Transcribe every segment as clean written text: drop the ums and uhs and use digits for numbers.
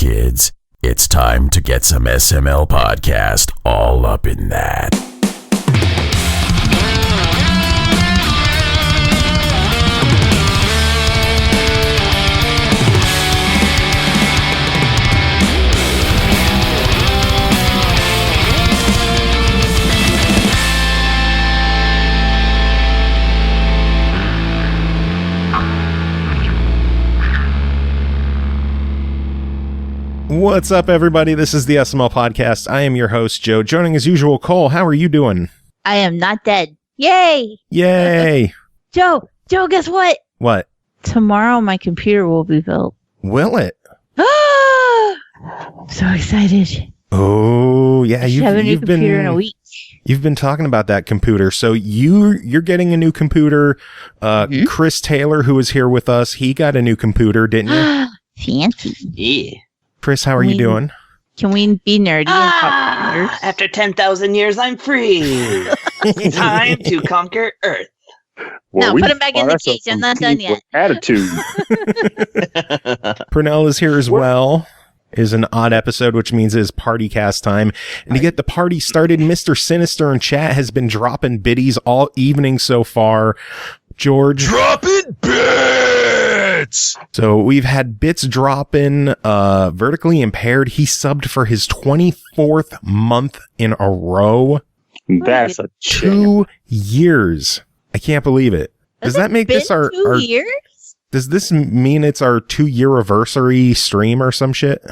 kids. It's time to get some SML podcast all up in that. What's up, everybody? This is the SML Podcast. I am your host, Joe. Joining as usual, Cole. How are you doing? I am not dead. Yay! Yay! Joe, guess what? What? Tomorrow my computer will be built. Will it? I'm so excited. Oh, yeah. You have a new computer in a week. You've been talking about that computer. So you're getting a new computer. Chris Taylor, who was here with us, he got a new computer, didn't you? Fancy. Yeah. Chris, how are you doing? Can we be nerdy and talk computers? After 10,000 years, I'm free. Time to conquer Earth. Well, no, put him back in the cage. I'm not done yet. Attitude. Pernell is here as well. It is an odd episode, which means it is PartyCast time. And to get the party started, Mr. Sinister in chat has been dropping biddies all evening so far. George. Dropping bits! So we've had bits dropping, vertically impaired. He subbed for his 24th month in a row. That's a 2 years. I can't believe it. Does that make this our 2 years? Does this mean it's our 2-year anniversary stream or some shit?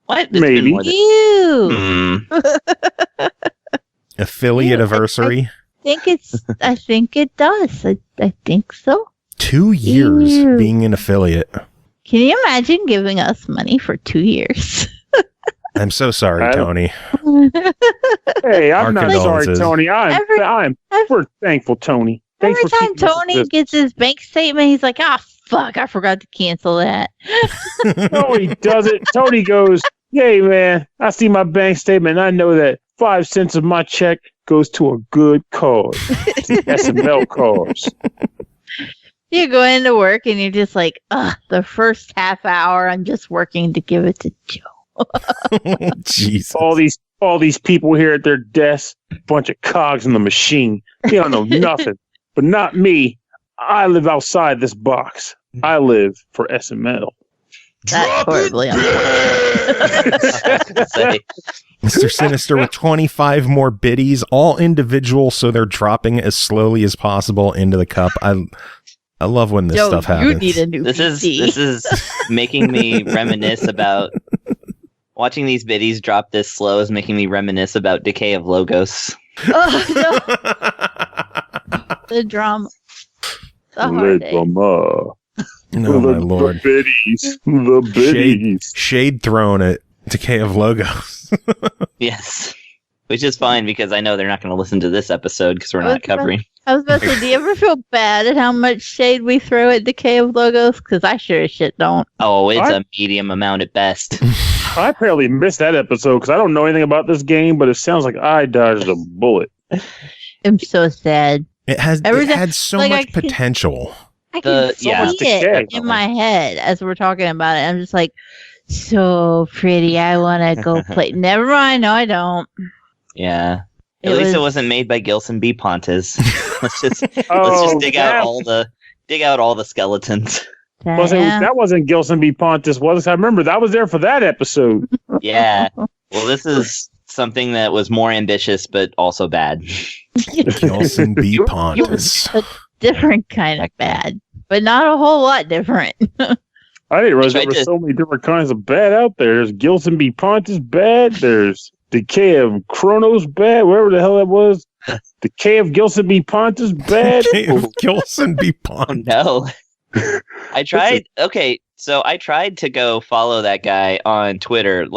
What? Maybe. Ew. Affiliate anniversary? I think it does. I think so. 2 years Ew. being an affiliate. Can you imagine giving us money for 2 years? I'm so sorry, Tony. Hey, Our I'm not sorry, condolences. Tony. We're thankful, Tony. Thanks Every for time keeping us Tony this- gets his bank statement, he's like, fuck, I forgot to cancel that. No, he does it. Tony goes, "Yay, man! I see my bank statement. And I know that 5 cents of my check goes to a good cause, the SML cause." You go into work and you're just like, the first half hour, I'm just working to give it to Joe. Jesus. All these people here at their desks, bunch of cogs in the machine. They don't know nothing, but not me. I live outside this box. I live for SML. That's horribly Mr. Sinister with 25 more biddies, all individual, so they're dropping as slowly as possible into the cup. I love when this Joe, stuff happens. You need a new This PC. is making me reminisce about watching these biddies drop this slow is making me reminisce about Decay of Logos. Oh, no. The drama. The heartache. No, my lord. The biddies. Shade thrown at Decay of Logos. Yes. Which is fine because I know they're not going to listen to this episode because we're not covering. I was about to say, do you ever feel bad at how much shade we throw at Decay of Logos? Because I sure as shit don't. Oh, it's a medium amount at best. I apparently missed that episode because I don't know anything about this game, but it sounds like I dodged a bullet. I'm so sad. It had so much potential. I can see Decay. it in my head as we're talking about it. I'm just like, so pretty. I want to go play. Never mind. No, I don't. Yeah. At least it wasn't made by Gilson B. Pontes. let's just dig out all the skeletons. That wasn't Gilson B. Pontes, was it? I remember that was there for that episode. Yeah. Well, this is something that was more ambitious, but also bad. Gilson B. Pontes. A different kind of bad, but not a whole lot different. I didn't realize there were so many different kinds of bad out there. There's Gilson B. Pontes bad. There's Decay of Chronos bad. Wherever the hell that was. Decay of Gilson B. Pontes bad. Decay of Gilson B. Pontes. No. I tried. Okay, so I tried to go follow that guy on Twitter,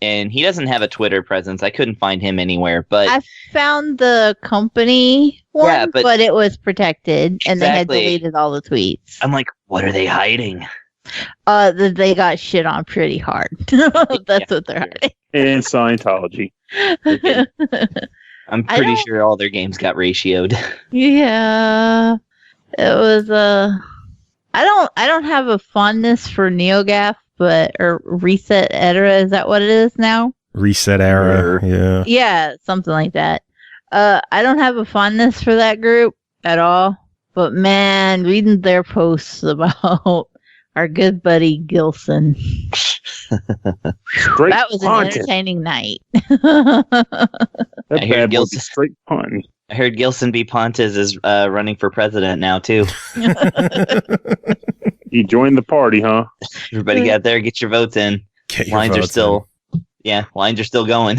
and he doesn't have a Twitter presence. I couldn't find him anywhere, but I found the company one, but it was protected, and they had deleted all the tweets. I'm like, what are they hiding? They got shit on pretty hard. That's what they're hiding. And Scientology. I'm pretty sure all their games got ratioed. Yeah, it was I don't have a fondness for NeoGAF, or Reset Era, is that what it is now? Reset Era, yeah. Yeah, something like that. I don't have a fondness for that group at all, but man, reading their posts about our good buddy Gilson. That was an entertaining night. I heard Gilson straight pun. I heard Gilson B. Pontes is running for president now too. You joined the party, huh? Everybody get there, get your votes in. Lines are still going.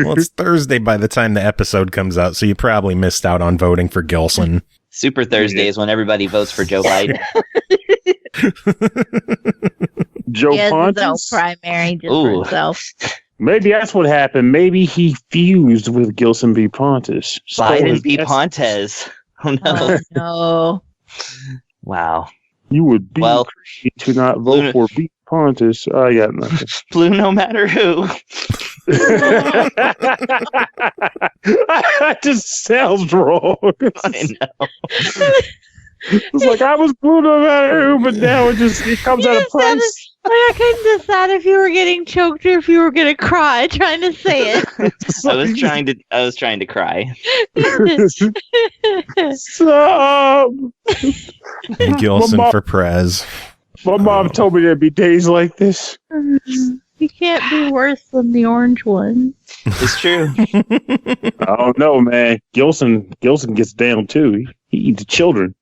Well, it's Thursday by the time the episode comes out, so you probably missed out on voting for Gilson. Super Thursday is when everybody votes for Joe Biden. Joe Pontes? No primary just for himself. Maybe that's what happened. Maybe he fused with Gilson B. Pontes. Biden B. Pontes. Oh, no. Oh, no. Wow. You would be crazy to not vote for B. Pontes. I got nothing. Blue no matter who. That just sounds wrong. I know. It's like I was blue no matter who, but now it comes at a price. I couldn't decide if you were getting choked or if you were gonna cry trying to say it. I was trying to cry. Stop. Gilson for Prez. My mom told me there'd be days like this. You can't be worse than the orange one. It's true. I don't know, man. Gilson gets down too. He eats children.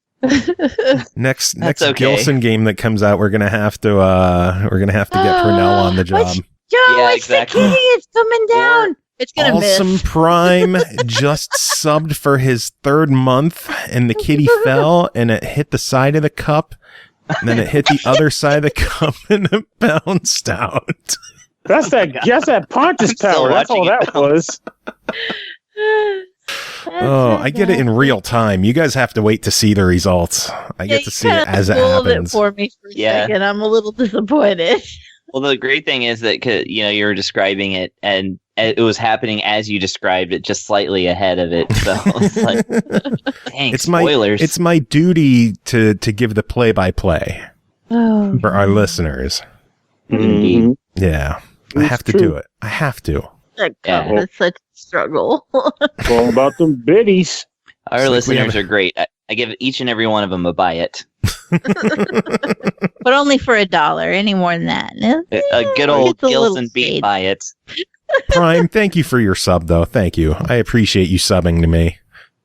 Next okay. Gilson game that comes out, we're gonna have to get Pernell on the job. The kitty is coming down. It's gonna Awesome miss. Prime just subbed for his 3rd month, and the kitty fell, and it hit the side of the cup, and then it hit the other side of the cup, and it bounced out. That's that Pontus power. That's all that was. Oh, I get it in real time. You guys have to wait to see the results. I get to see it as it happens. It for me for a second. I'm a little disappointed. Well, the great thing is that you were describing it, and it was happening as you described it, just slightly ahead of it. So it's like, dang, spoilers. It's my duty to give the play-by-play for our listeners. Mm-hmm. Yeah, I have to do it. I have to. It's such a struggle. It's all about them biddies. Our listeners are great. I give each and every one of them a buy it. But only for $1. Any more than that. A good old Gilson beat buy it. Prime, thank you for your sub, though. Thank you. I appreciate you subbing to me.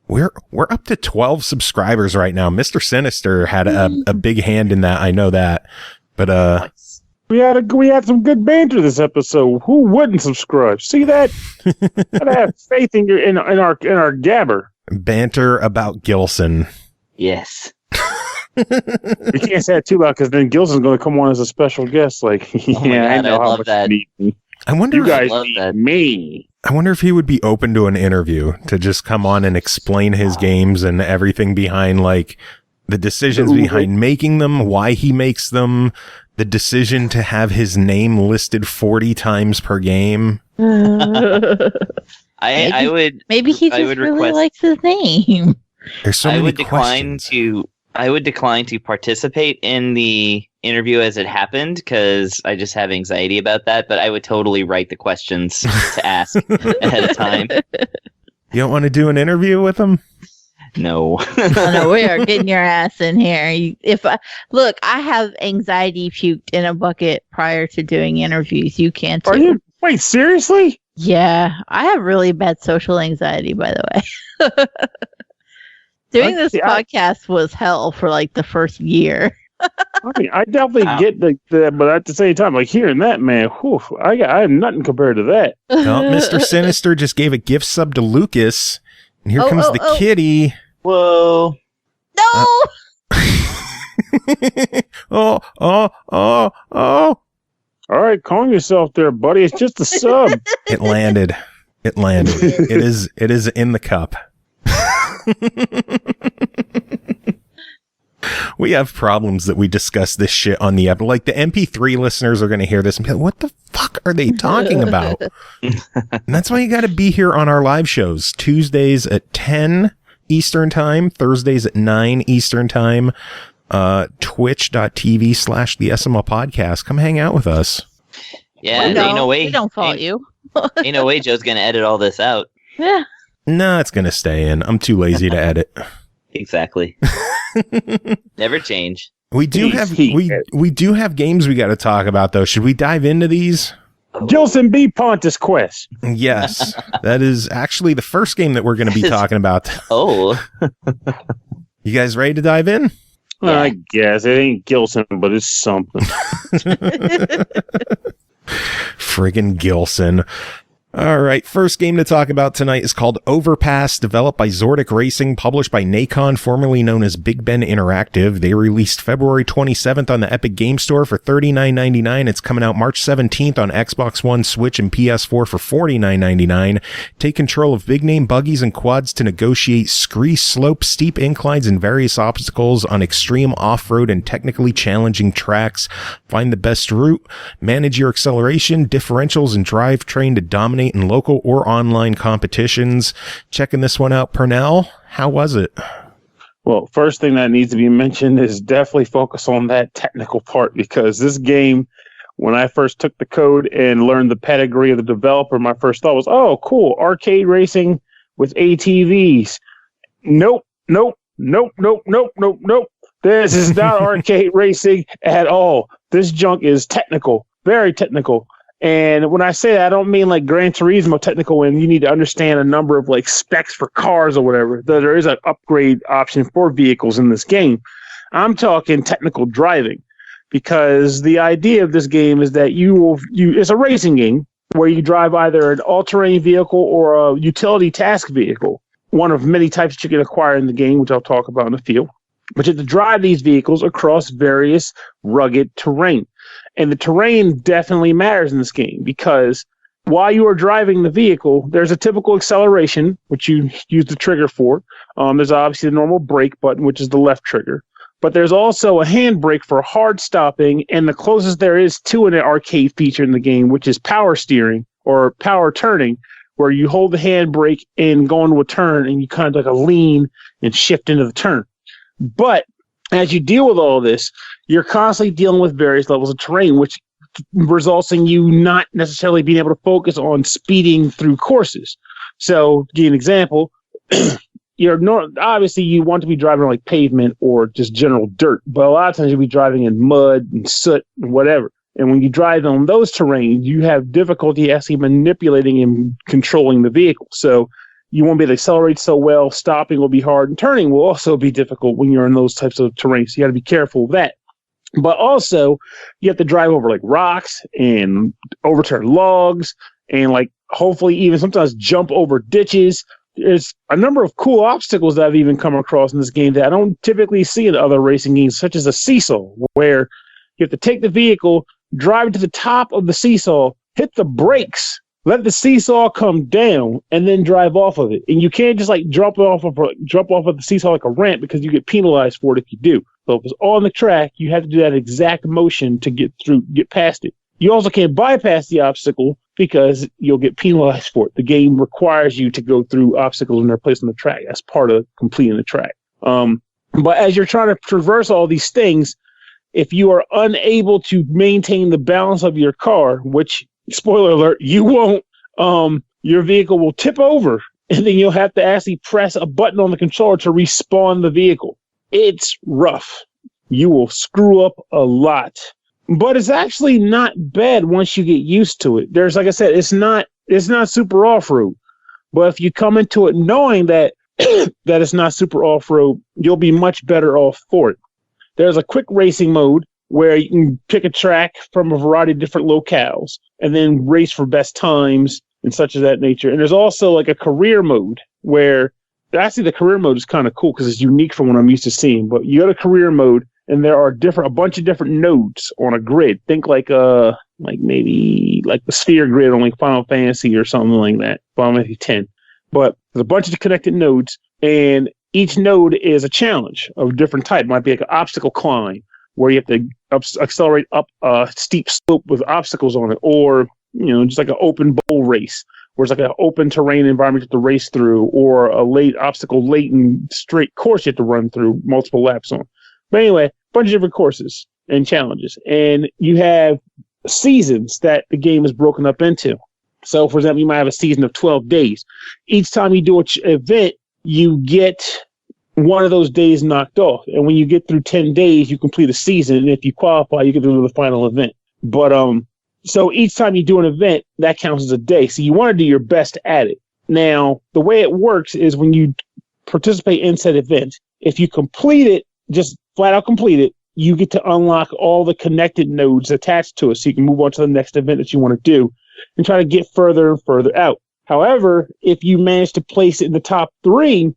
We're up to 12 subscribers right now. Mr. Sinister had a big hand in that. I know that. But we had some good banter this episode. Who wouldn't subscribe? See that? Gotta have faith in our gabber. Banter about Gilson. Yes. We can't say it too loud because then Gilson's going to come on as a special guest. Like, I know how much you need me. I wonder you guys need me. I wonder if he would be open to an interview to just come on and explain his games and everything behind, like, the decisions behind making them, why he makes them, the decision to have his name listed 40 times per game. I would. Maybe he just really likes his name. There's so many questions. I would decline to participate in the interview as it happened because I just have anxiety about that. But I would totally write the questions to ask ahead of time. You don't want to do an interview with him? No. No, we are getting your ass in here. Look, I have anxiety puked in a bucket prior to doing interviews. You can too. Are you? Wait, seriously? Yeah, I have really bad social anxiety, by the way. Doing this podcast was hell for like the first year. I mean, I definitely get that, but at the same time, like hearing that, man, whew, I have nothing compared to that. No, Mr. Sinister just gave a gift sub to Lucas, and here comes the kitty. Whoa! No! Oh! All right, calm yourself there, buddy. It's just a sub. It landed. It is in the cup. We have problems that we discuss this shit on the episode. Like the MP3 listeners are going to hear this and be like, what the fuck are they talking about? And that's why you got to be here on our live shows. Tuesdays at 10 Eastern time, Thursdays at 9 Eastern time. twitch.tv/the SML podcast. Come hang out with us. Yeah, ain't no way. We don't fault you. Ain't no way Joe's going to edit all this out. Yeah. No, it's going to stay in. I'm too lazy to edit. Exactly. Never change. We do have games we got to talk about, though. Should we dive into these? Gilson B. Pontus Quest. Yes, that is actually the first game that we're going to be talking about. Oh. You guys ready to dive in? Yeah. I guess. It ain't Gilson, but it's something. Friggin' Gilson. All right, first game to talk about tonight is called Overpass, developed by Zordix Racing, published by Nacon, formerly known as Big Ben Interactive. They released February 27th on the Epic Game Store for $39.99. It's coming out March 17th on Xbox One, Switch, and PS4 for $49.99. Take control of big-name buggies and quads to negotiate scree slopes, steep inclines, and various obstacles on extreme off-road and technically challenging tracks. Find the best route, manage your acceleration, differentials, and drivetrain to dominate in local or online competitions. Checking this one out, Pernell, how was it? Well, first thing that needs to be mentioned is definitely focus on that technical part, because this game, when I first took the code and learned the pedigree of the developer, my first thought was, oh, cool, arcade racing with ATVs. Nope. This is not arcade racing at all. This junk is technical, very technical. And when I say that, I don't mean like Gran Turismo technical, and you need to understand a number of like specs for cars or whatever. There is an upgrade option for vehicles in this game. I'm talking technical driving, because the idea of this game is that it's a racing game where you drive either an all-terrain vehicle or a utility task vehicle, one of many types that you can acquire in the game, which I'll talk about in a few. But you have to drive these vehicles across various rugged terrain. And the terrain definitely matters in this game, because while you are driving the vehicle, there's a typical acceleration, which you use the trigger for. There's obviously the normal brake button, which is the left trigger. But there's also a handbrake for hard stopping, and the closest there is to an arcade feature in the game, which is power steering or power turning, where you hold the handbrake and go into a turn, and you kind of like a lean and shift into the turn. But as you deal with all this, you're constantly dealing with various levels of terrain, which results in you not necessarily being able to focus on speeding through courses. So, to give you an example, obviously you want to be driving on like pavement or just general dirt, but a lot of times you'll be driving in mud and soot and whatever. And when you drive on those terrains, you have difficulty actually manipulating and controlling the vehicle. So you won't be able to accelerate so well. Stopping will be hard, and turning will also be difficult when you're in those types of terrains. So you got to be careful of that. But also, you have to drive over like rocks and overturn logs, and like hopefully even sometimes jump over ditches. There's a number of cool obstacles that I've even come across in this game that I don't typically see in other racing games, such as a seesaw, where you have to take the vehicle, drive it to the top of the seesaw, hit the brakes, let the seesaw come down, and then drive off of it. And you can't just like jump off of the seesaw like a ramp, because you get penalized for it if you do. So if it's on the track, you have to do that exact motion to get past it. You also can't bypass the obstacle, because you'll get penalized for it. The game requires you to go through obstacles when they're placed on the track. That's part of completing the track. But as you're trying to traverse all these things, if you are unable to maintain the balance of your car, which, spoiler alert, you won't, your vehicle will tip over, and then you'll have to actually press a button on the controller to respawn the vehicle. It's rough. You will screw up a lot. But it's actually not bad once you get used to it. There's, like I said, it's not super off-road. But if you come into it knowing that that it's not super off-road, you'll be much better off for it. There's a quick racing mode where you can pick a track from a variety of different locales and then race for best times and such of that nature. And there's also like a career mode where actually the career mode is kind of cool because it's unique from what I'm used to seeing. But you go to career mode and there are a bunch of different nodes on a grid. Think like maybe like the sphere grid on like Final Fantasy or something like that. Final Fantasy 10. But there's a bunch of connected nodes, and each node is a challenge of a different type. It might be like an obstacle climb, where you have to accelerate up a steep slope with obstacles on it, or just like an open bowl race, where it's like an open terrain environment you have to race through, or a late and straight course you have to run through multiple laps on. But anyway, bunch of different courses and challenges, and you have seasons that the game is broken up into. So, for example, you might have a season of 12 days. Each time you do an event, you get one of those days knocked off. And when you get through 10 days, you complete a season. And if you qualify, you can do the final event. But so each time you do an event, that counts as a day. So you want to do your best at it. Now, the way it works is when you participate in said event, if you complete it, just flat out complete it, you get to unlock all the connected nodes attached to it. So you can move on to the next event that you want to do and try to get further and further out. However, if you manage to place it in the top 3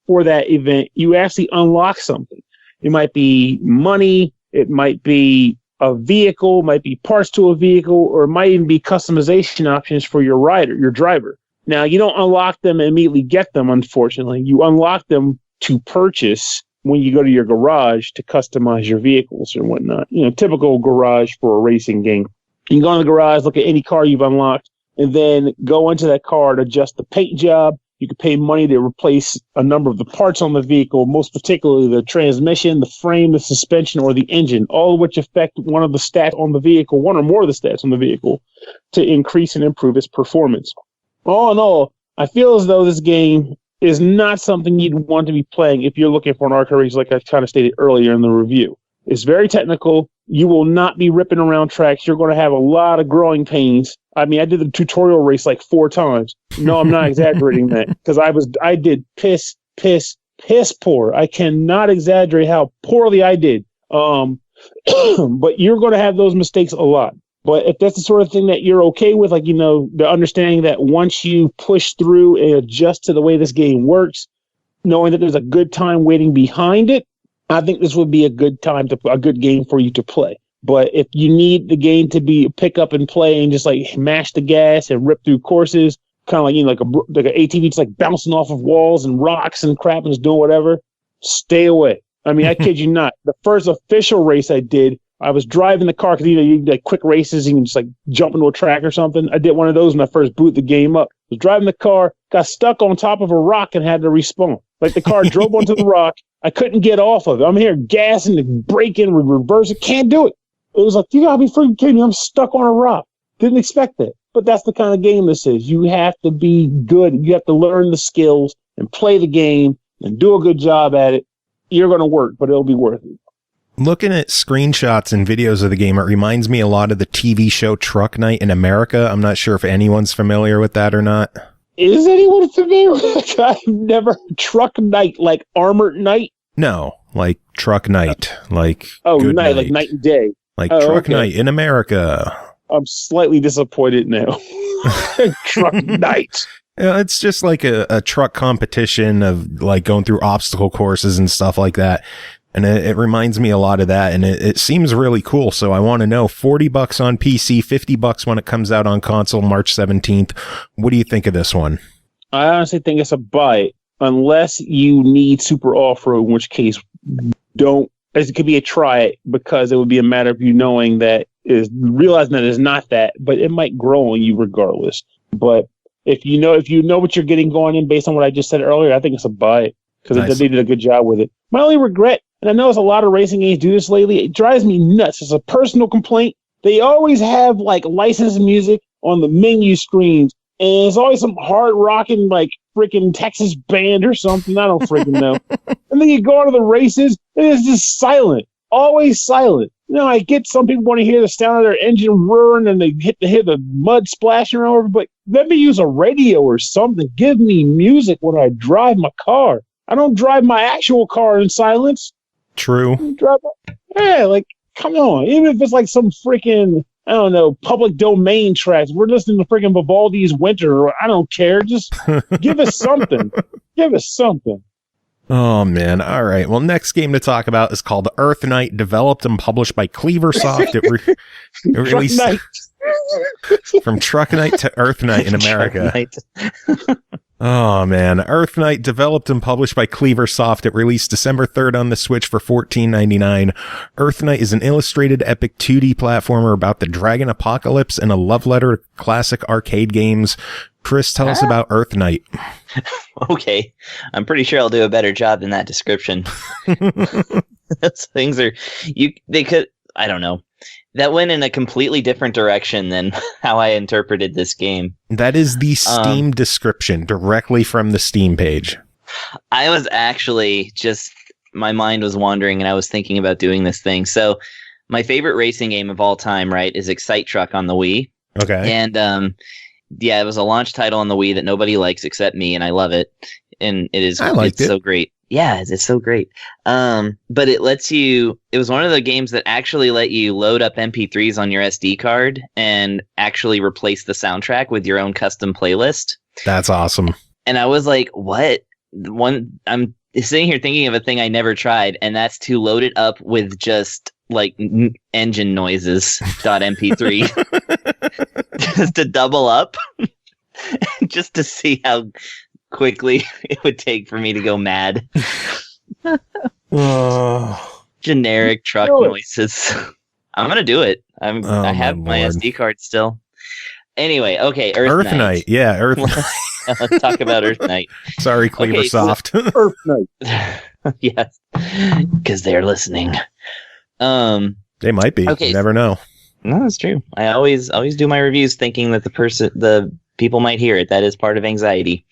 for that event, you actually unlock something. It might be money, it might be a vehicle, it might be parts to a vehicle, or it might even be customization options for your rider, your driver. Now, you don't unlock them and immediately get them, unfortunately. You unlock them to purchase when you go to your garage to customize your vehicles and whatnot. You know, typical garage for a racing game. You can go in the garage, look at any car you've unlocked, and then go into that car to adjust the paint job. You can pay money to replace a number of the parts on the vehicle, most particularly the transmission, the frame, the suspension, or the engine, all of which affect one of the stats on the vehicle, one or more of the stats on the vehicle, to increase and improve its performance. All in all, I feel as though this game is not something you'd want to be playing if you're looking for an arcade race, like I kind of stated earlier in the review. It's very technical. You will not be ripping around tracks. You're going to have a lot of growing pains. I mean, I did the tutorial race like 4 times. No, I'm not exaggerating that, because I did piss poor. I cannot exaggerate how poorly I did. But you're going to have those mistakes a lot. But if that's the sort of thing that you're okay with, like, you know, the understanding that once you push through and adjust to the way this game works, knowing that there's a good time waiting behind it, I think this would be a good game for you to play. But if you need the game to be pick up and play and just like mash the gas and rip through courses, kind of like, you know, like an ATV just like bouncing off of walls and rocks and crap and just doing whatever, stay away. I mean, I kid you not. The first official race I did, I was driving the car because, you know, you like quick races, you can just like jump into a track or something. I did one of those when I first booted the game up. I was driving the car, got stuck on top of a rock and had to respawn. Like the car drove onto the rock. I couldn't get off of it. I'm here gassing and braking, reversing. Can't do it. It was like, you gotta be freaking kidding me. I'm stuck on a rock. Didn't expect that. But that's the kind of game this is. You have to be good. You have to learn the skills and play the game and do a good job at it. You're going to work, but it'll be worth it. Looking at screenshots and videos of the game, it reminds me a lot of the TV show Truck Night in America. I'm not sure if anyone's familiar with that or not. Is anyone familiar with that? I've never... Truck Night, like Armored Night? No, like Truck Night. Like Good night, like night and day. Like Truck Night in America. I'm slightly disappointed now. Truck Night. It's just like a truck competition of like going through obstacle courses and stuff like that. And it reminds me a lot of that. And it seems really cool. So I want to know, $40 on PC, $50 when it comes out on console March 17th. What do you think of this one? I honestly think it's a buy, unless you need super off-road, in which case it could be a try it, because it would be a matter of you knowing that realizing that it's not that, but it might grow on you regardless. But if you know what you're getting going in based on what I just said earlier, I think it's a buy, because they did a good job with it. My only regret, and I know a lot of racing games do this lately, it drives me nuts. It's a personal complaint. They always have like licensed music on the menu screens, and it's always some hard rocking like freaking Texas band or something. I don't freaking know. And then you go on to the races, and it's just silent, always silent. You know, I get some people want to hear the sound of their engine roaring and they hear the mud splashing all over, but let me use a radio or something. Give me music when I drive my car. I don't drive my actual car in silence. True. Like, come on. Even if it's like some freaking, I don't know, public domain tracks. We're listening to freaking Vivaldi's Winter. I don't care. Just give us something. Give us something. Oh, man. All right. Well, next game to talk about is called EarthNight, developed and published by Cleaversoft. It released from Truck Night to EarthNight in America. Oh, man. EarthNight, developed and published by Cleaversoft. It released December 3rd on the Switch for $14.99. EarthNight is an illustrated epic 2D platformer about the dragon apocalypse and a love letter to classic arcade games. Chris, tell us about EarthNight. Okay. I'm pretty sure I'll do a better job than that description. Those things are... They could... I don't know. That went in a completely different direction than how I interpreted this game. That is the Steam description, directly from the Steam page. I was actually just, my mind was wandering and I was thinking about doing this thing. So my favorite racing game of all time, right, is Excite Truck on the Wii. Okay. And yeah, it was a launch title on the Wii that nobody likes except me, and I love it. And it's so great. Yeah, it's so great. But it was one of the games that actually let you load up MP3s on your SD card and actually replace the soundtrack with your own custom playlist. That's awesome. And I was like, what? I'm sitting here thinking of a thing I never tried, and that's to load it up with just like engine noises .mp3 just to double up, just to see how quickly it would take for me to go mad. Generic truck noises. I'm gonna do it. I have my SD card still. Anyway, okay, EarthNight. Yeah, EarthNight. Let's talk about EarthNight. Sorry, Cleaversoft. Okay, so EarthNight. Yes, because they're listening. They might be. Okay, you never know. No, that's true. I always do my reviews thinking that the people might hear it. That is part of anxiety.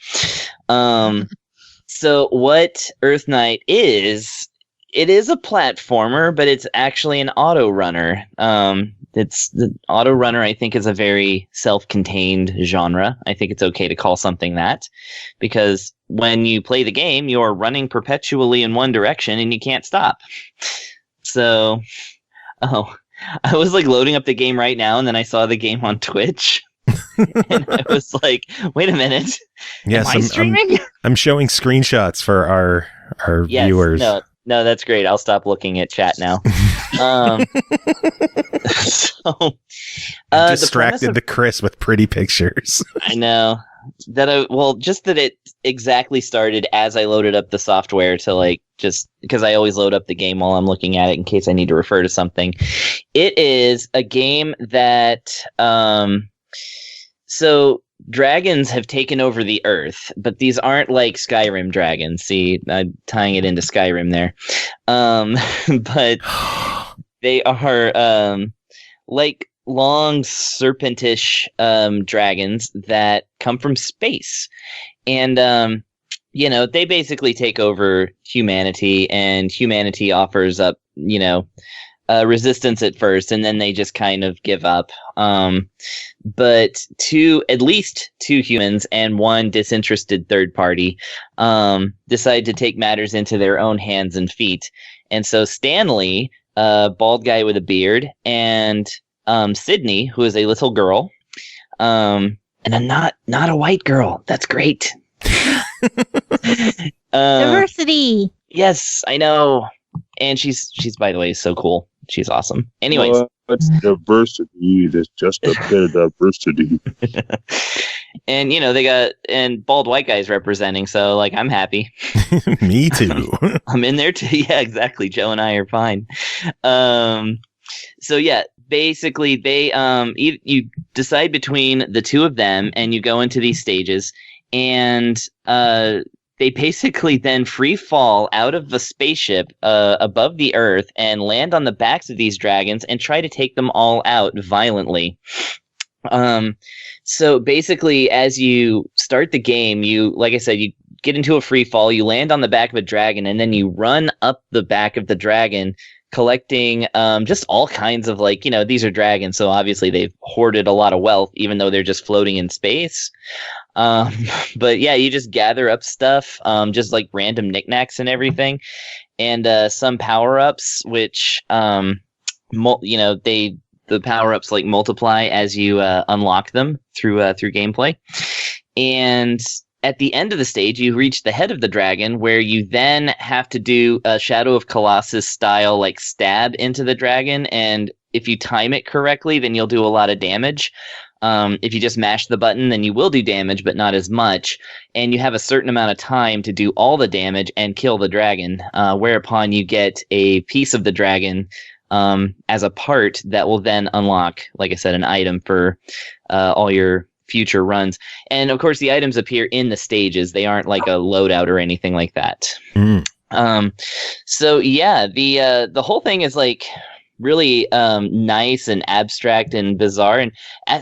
So what EarthNight is, it is a platformer, but it's actually an autorunner. It's the autorunner, I think, is a very self-contained genre. I think it's okay to call something that, because when you play the game, you're running perpetually in one direction and you can't stop. So, I was like loading up the game right now, and then I saw the game on Twitch. And I was like, wait a minute. Yes, am I streaming? I'm showing screenshots for our yes, viewers. No, that's great. I'll stop looking at chat now. So distracted the Chris with pretty pictures. I know just that it exactly started as I loaded up the software to just because I always load up the game while I'm looking at it in case I need to refer to something. It is a game that so dragons have taken over the earth, but these aren't like Skyrim dragons. See, I'm tying it into Skyrim there. But they are like long serpentish dragons that come from space. And they basically take over humanity, and humanity offers up, resistance at first, and then they just kind of give up. But at least two humans and one disinterested third party decide to take matters into their own hands and feet. And so Stanley, bald guy with a beard, and Sydney, who is a little girl, and not a white girl. That's great. Diversity. Yes, I know. And she's by the way so cool. She's awesome. Anyways, it's diversity. There's just a bit of diversity. And they got bald white guys representing, so I'm happy. Me too. I'm in there too. Yeah, exactly. Joe and I are fine. So yeah, basically they you decide between the two of them, and you go into these stages, and they basically then free fall out of the spaceship above the Earth and land on the backs of these dragons and try to take them all out violently. So basically, as you start the game, like I said, you get into a free fall, you land on the back of a dragon, and then you run up the back of the dragon, collecting just all kinds of these are dragons, so obviously they've hoarded a lot of wealth, even though they're just floating in space. But yeah, you just gather up stuff, just like random knickknacks and everything, and some power-ups, which the power-ups multiply as you unlock them through gameplay. And at the end of the stage, you reach the head of the dragon, where you then have to do a Shadow of Colossus style stab into the dragon, and if you time it correctly, then you'll do a lot of damage. If you just mash the button, then you will do damage, but not as much. And you have a certain amount of time to do all the damage and kill the dragon, whereupon you get a piece of the dragon as a part that will then unlock, like I said, an item for all your future runs. And of course, the items appear in the stages. They aren't like a loadout or anything like that. So yeah, the whole thing is like really nice and abstract and bizarre and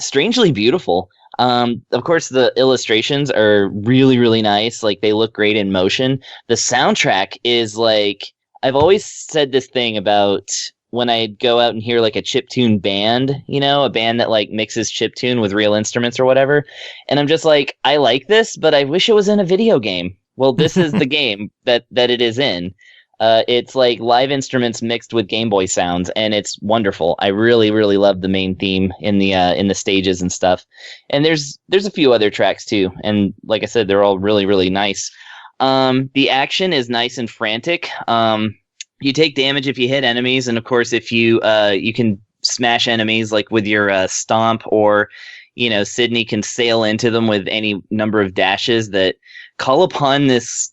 strangely beautiful. Of course, the illustrations are really, really nice. Like, they look great in motion. The soundtrack is like, I've always said this thing about when I go out and hear like a chiptune band, you know, a band that like mixes chiptune with real instruments or whatever. And I'm just like, I like this, but I wish it was in a video game. Well, this is the game that it is in. It's like live instruments mixed with Game Boy sounds, and it's wonderful. I really, really love the main theme in the stages and stuff. And there's a few other tracks too, and like I said, they're all really, really nice. The action is nice and frantic. You take damage if you hit enemies, and of course, if you can smash enemies like with your stomp, or you know, Sydney can sail into them with any number of dashes that call upon this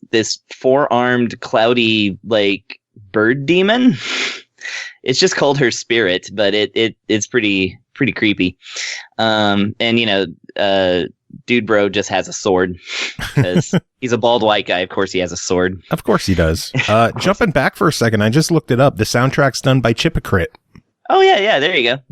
four-armed, cloudy, like, bird demon. It's just called her spirit, but it's pretty creepy. And you know, Dude Bro just has a sword because he's a bald white guy. Of course, he has a sword. Of course, he does. Jumping back for a second, I just looked it up. The soundtrack's done by Chipacrit. Oh yeah, there you go.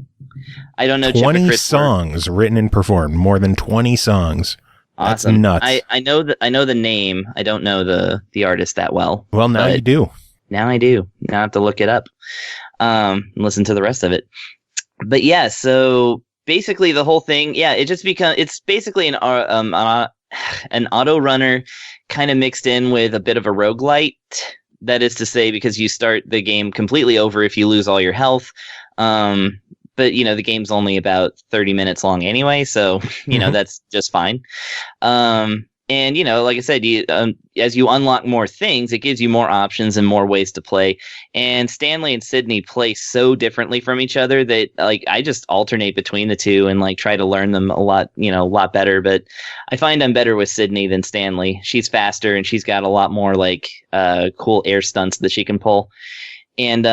I don't know. 20 songs written and performed. More than 20 songs. Awesome. That's nuts. I know the name. I don't know the artist that well. Well, now you do. Now I do. Now I have to look it up. Listen to the rest of it. But yeah, so basically the whole thing, yeah, it's basically an auto runner kind of mixed in with a bit of a roguelite. That is to say, because you start the game completely over if you lose all your health. But, you know, the game's only about 30 minutes long anyway, so, you know, that's just fine. And, you know, like I said, as you unlock more things, it gives you more options and more ways to play. And Stanley and Sydney play so differently from each other that, like, I just alternate between the two and, like, try to learn them a lot better. But I find I'm better with Sydney than Stanley. She's faster, and she's got a lot more, like, cool air stunts that she can pull. And,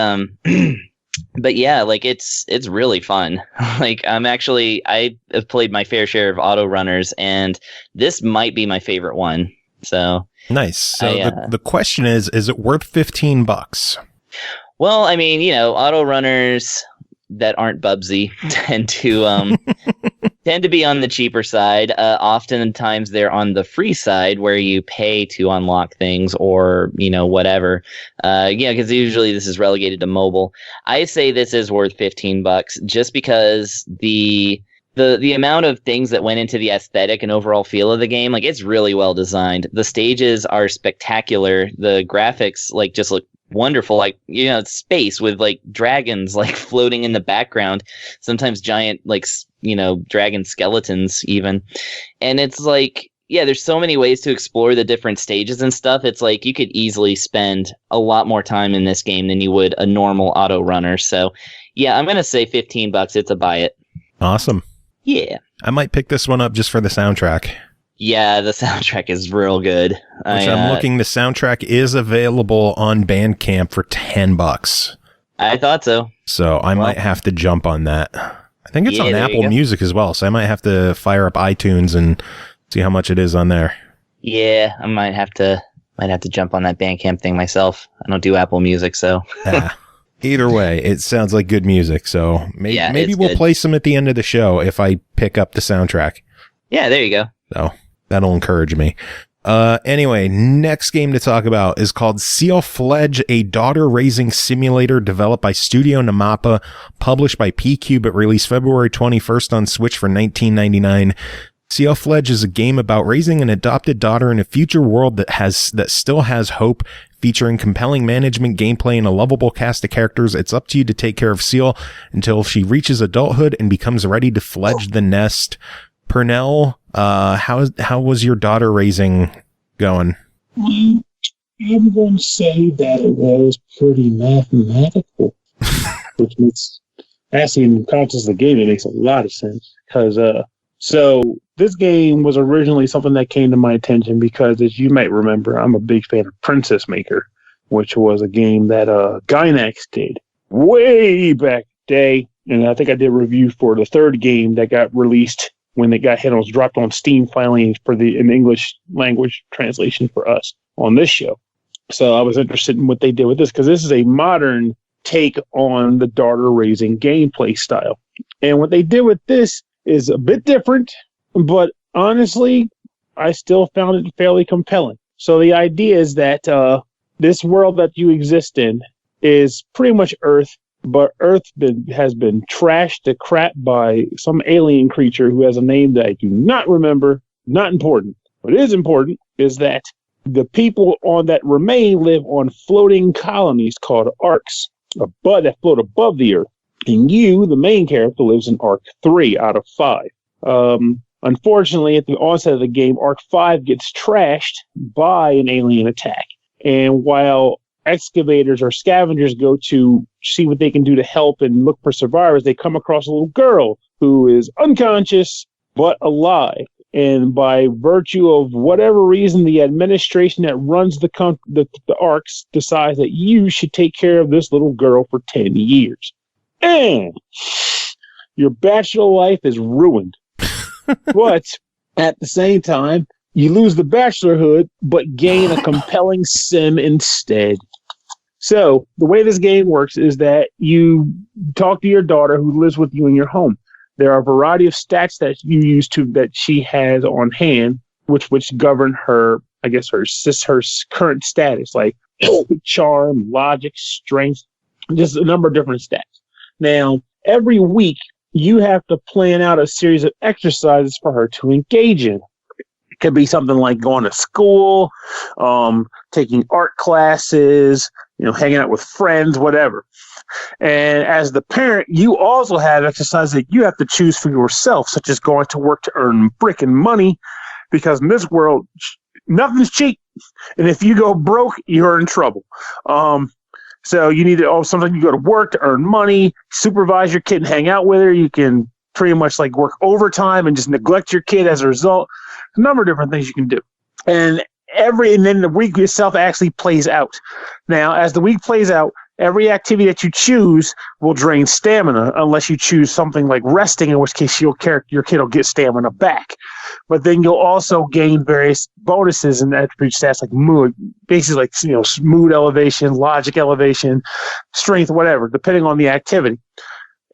but yeah, like it's really fun. Like I have played my fair share of auto runners, and this might be my favorite one. So nice. So the question is it worth $15? Well, I mean, you know, auto runners that aren't Bubsy tend to be on the cheaper side. Oftentimes they're on the free side where you pay to unlock things, or, you know, whatever. Yeah, because usually this is relegated to mobile. I say this is worth $15 just because the amount of things that went into the aesthetic and overall feel of the game, like, it's really well designed. The stages are spectacular. The graphics, like, just look wonderful. Like, you know, it's space with, like, dragons, like, floating in the background, sometimes giant, like, you know, dragon skeletons even. And it's like, yeah, there's so many ways to explore the different stages and stuff. It's like you could easily spend a lot more time in this game than you would a normal auto runner. So yeah, I'm gonna say $15. It's a buy it. Awesome. Yeah, I might pick this one up just for the soundtrack. Yeah, the soundtrack is real good. I'm looking, the soundtrack is available on Bandcamp for $10. I thought so. So I might have to jump on that. I think it's on Apple Music as well, so I might have to fire up iTunes and see how much it is on there. Yeah, I might have to jump on that Bandcamp thing myself. I don't do Apple Music, so. Either way, it sounds like good music, so maybe we'll good. play some at the end of the show if I pick up the soundtrack. Yeah, there you go. So that'll encourage me. Anyway, next game to talk about is called Ciel Fledge, a daughter-raising simulator developed by Studio Namaapa, published by PQube. It released February 21st on Switch for $19.99. Ciel Fledge is a game about raising an adopted daughter in a future world that still has hope, featuring compelling management, gameplay, and a lovable cast of characters. It's up to you to take care of Ciel until she reaches adulthood and becomes ready to fledge the nest. Pernell, how was your daughter raising going? I'm going to say that it was pretty mathematical, which Actually, in the context of the game, it makes a lot of sense. Because, so this game was originally something that came to my attention because, as you might remember, I'm a big fan of Princess Maker, which was a game that Gynax did way back day. And I think I did a review for the third game that got released when it got hit. It was dropped on Steam finally for in the English language translation for us on this show. So I was interested in what they did with this because this is a modern take on the daughter raising gameplay style. And what they did with this is a bit different, but honestly, I still found it fairly compelling. So the idea is that this world that you exist in is pretty much Earth, but Earth has been trashed to crap by some alien creature who has a name that I do not remember. Not important. What is important is that the people on that remain live on floating colonies called arcs, that float above the Earth. And you, the main character, lives in Arc 3 out of 5. Unfortunately, at the onset of the game, Arc 5 gets trashed by an alien attack. And while excavators or scavengers go to see what they can do to help and look for survivors, they come across a little girl who is unconscious but alive. And by virtue of whatever reason, the administration that runs the ARCs decides that you should take care of this little girl for 10 years. And your bachelor life is ruined. But at the same time, you lose the bachelorhood, but gain a compelling sim instead. So the way this game works is that you talk to your daughter who lives with you in your home. There are a variety of stats that you use that she has on hand, which govern her, I guess, her current status, like charm, logic, strength, just a number of different stats. Now, every week, you have to plan out a series of exercises for her to engage in. It could be something like going to school, taking art classes, hanging out with friends, whatever. And as the parent, you also have exercises that you have to choose for yourself, such as going to work to earn brick and money, because in this world, nothing's cheap. And if you go broke, you're in trouble. So you need to, sometimes you go to work to earn money, supervise your kid and hang out with her. You can pretty much work overtime and just neglect your kid as a result. A number of different things you can do. And then the week itself actually plays out. Now, as the week plays out, every activity that you choose will drain stamina unless you choose something like resting, in which case your kid will get stamina back. But then you'll also gain various bonuses and attribute stats like mood, basically mood elevation, logic elevation, strength, whatever, depending on the activity.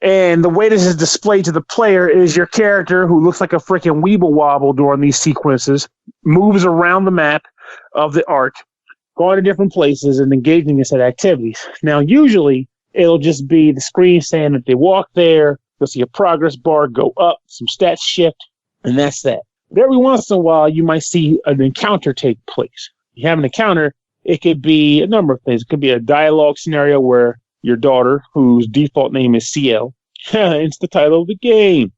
And the way this is displayed to the player is your character, who looks like a freaking weeble wobble during these sequences, moves around the map of the arc, going to different places and engaging in said activities. Now, usually, it'll just be the screen saying that they walk there, you'll see a progress bar go up, some stats shift, and that's that. But every once in a while, you might see an encounter take place. You have an encounter, it could be a number of things. It could be a dialogue scenario where your daughter, whose default name is Ciel, it's the title of the game.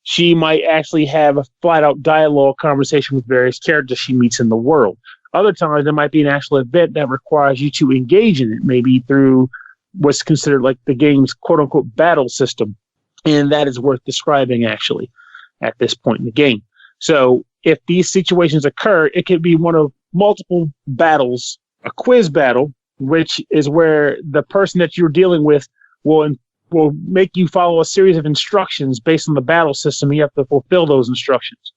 She might actually have a flat-out dialogue conversation with various characters she meets in the world. Other times, there might be an actual event that requires you to engage in it, maybe through what's considered like the game's quote-unquote battle system. And that is worth describing, actually, at this point in the game. So if these situations occur, it could be one of multiple battles, a quiz battle, which is where the person that you're dealing with will make you follow a series of instructions based on the battle system. You have to fulfill those instructions.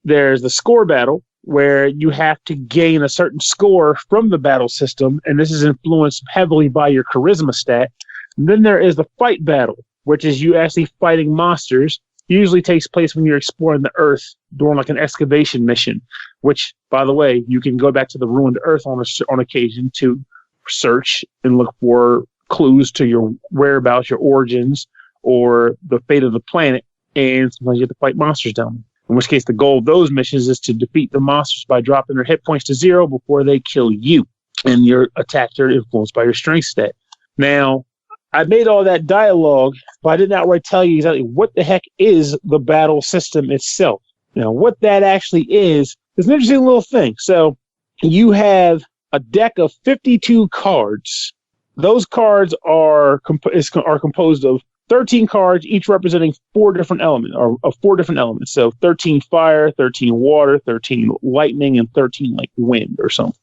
There's the score battle, where you have to gain a certain score from the battle system, and this is influenced heavily by your charisma stat. And then there is the fight battle, which is you actually fighting monsters. Usually takes place when you're exploring the Earth during an excavation mission, which, by the way, you can go back to the ruined Earth on occasion to search and look for clues to your whereabouts, your origins, or the fate of the planet, and sometimes you have to fight monsters down there. In which case, the goal of those missions is to defeat the monsters by dropping their hit points to 0 before they kill you, and your attacks are influenced by your strength stat. Now, I made all that dialogue, but I did not tell you exactly what the heck is the battle system itself. Now, what that actually is an interesting little thing. So, you have a deck of 52 cards those cards are composed of 13 cards, each representing 4 different elements. So 13 fire, 13 water, 13 lightning, and 13 like wind or something.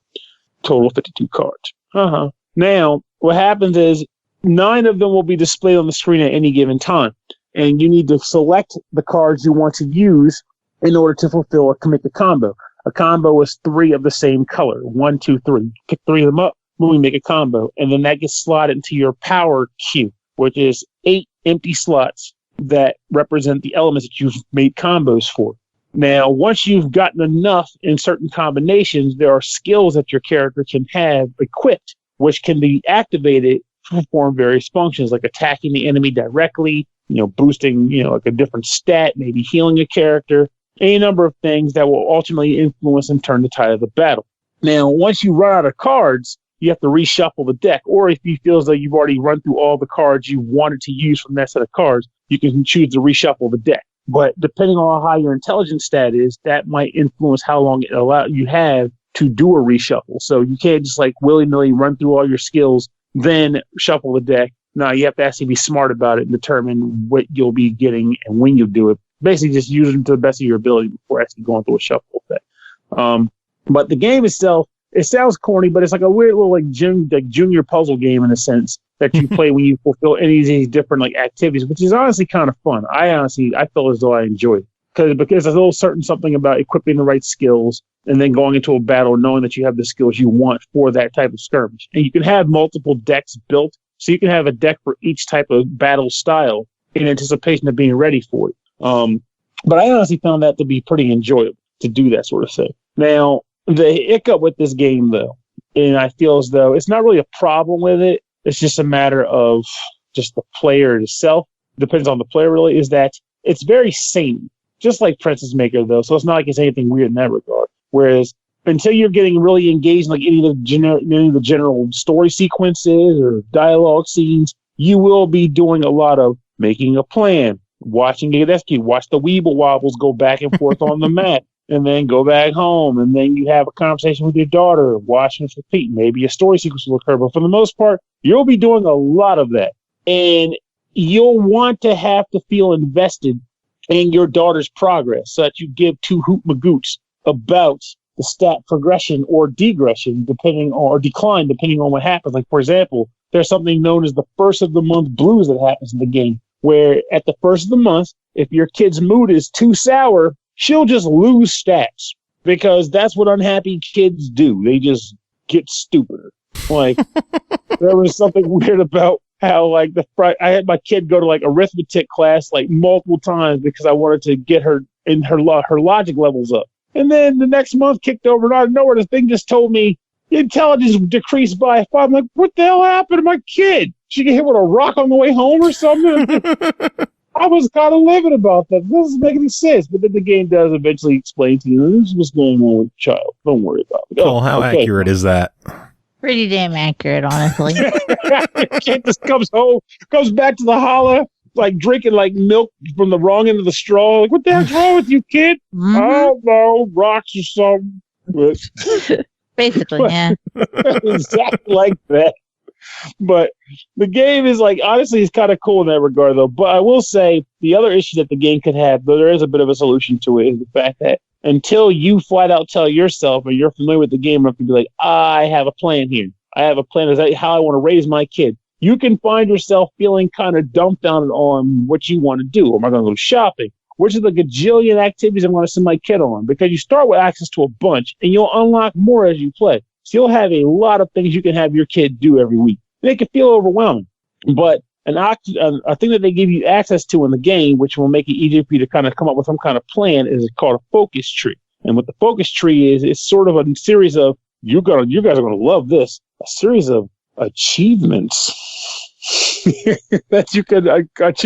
Total 52 cards. Now, what happens is 9 of them will be displayed on the screen at any given time. And you need to select the cards you want to use in order to make a combo. A combo is 3 of the same color. 1, 2, 3. Pick 3 of them up, when we make a combo. And then that gets slotted into your power queue, which is 8 empty slots that represent the elements that you've made combos for. Now, once you've gotten enough in certain combinations, there are skills that your character can have equipped, which can be activated to perform various functions, like attacking the enemy directly, boosting, like a different stat, maybe healing a character, any number of things that will ultimately influence and turn the tide of the battle. Now, once you run out of cards, you have to reshuffle the deck, or if you feel as though you've already run through all the cards you wanted to use from that set of cards, you can choose to reshuffle the deck. But depending on how high your intelligence stat is, that might influence how long you have to do a reshuffle. So you can't just like willy-nilly run through all your skills, then shuffle the deck. No, you have to actually be smart about it and determine what you'll be getting and when you do it. Basically, just use them to the best of your ability before actually going through a shuffle effect. But the game itself, it sounds corny, but it's like a weird little like junior puzzle game in a sense that you play when you fulfill any of these different like activities, which is honestly kind of fun. I feel as though I enjoy it because there's a little certain something about equipping the right skills and then going into a battle knowing that you have the skills you want for that type of skirmish. And you can have multiple decks built, so you can have a deck for each type of battle style in anticipation of being ready for it. But I honestly found that to be pretty enjoyable to do that sort of thing. Now, the hiccup with this game, though, and I feel as though it's not really a problem with it, it's just a matter of just the player itself, depends on the player really, is that it's very samey, just like Princess Maker, though, so it's not like it's anything weird in that regard. Whereas until you're getting really engaged in like any of the general story sequences or dialogue scenes, you will be doing a lot of making a plan, watching it execute, watch the Weeble Wobbles go back and forth on the mat, and then go back home, and then you have a conversation with your daughter, watching it repeat. Maybe a story sequence will occur, but for the most part, you'll be doing a lot of that. And you'll want to have to feel invested in your daughter's progress so that you give 2 hoot magoots about the stat progression or degression, depending on what happens. Like, for example, there's something known as the first of the month blues that happens in the game, where at the first of the month, if your kid's mood is too sour, she'll just lose stats because that's what unhappy kids do. They just get stupider. Like, there was something weird about how, like, I had my kid go to, like, arithmetic class, like, multiple times because I wanted to get her in her logic levels up. And then the next month kicked over and out of nowhere, the thing just told me intelligence decreased by 5. I'm like, what the hell happened to my kid? She get hit with a rock on the way home or something? I was kind of livid about that. This doesn't make any sense. But then the game does eventually explain to you, this is what's going on with the child. Don't worry about it. Cole, how accurate is that? Pretty damn accurate, honestly. The kid just comes back to the holler, like drinking like milk from the wrong end of the straw. Like, what the heck's wrong with you, kid? Mm-hmm. I don't know, rocks or something. Basically, yeah. Exactly like that. But the game is like, honestly, it's kind of cool in that regard, though. But I will say the other issue that the game could have, though there is a bit of a solution to it, is the fact that until you flat out tell yourself or you're familiar with the game enough to be like, I have a plan here. I have a plan. Is that how I want to raise my kid? You can find yourself feeling kind of dumbfounded on what you want to do. Am I going to go shopping? Which of the gajillion activities I'm going to send my kid on? Because you start with access to a bunch, and you'll unlock more as you play. So you'll have a lot of things you can have your kid do every week. And it can feel overwhelming. But a thing that they give you access to in the game, which will make it easier for you to kind of come up with some kind of plan, is called a focus tree. And what the focus tree is, it's sort of a series of, you guys are going to love this, a series of achievements that you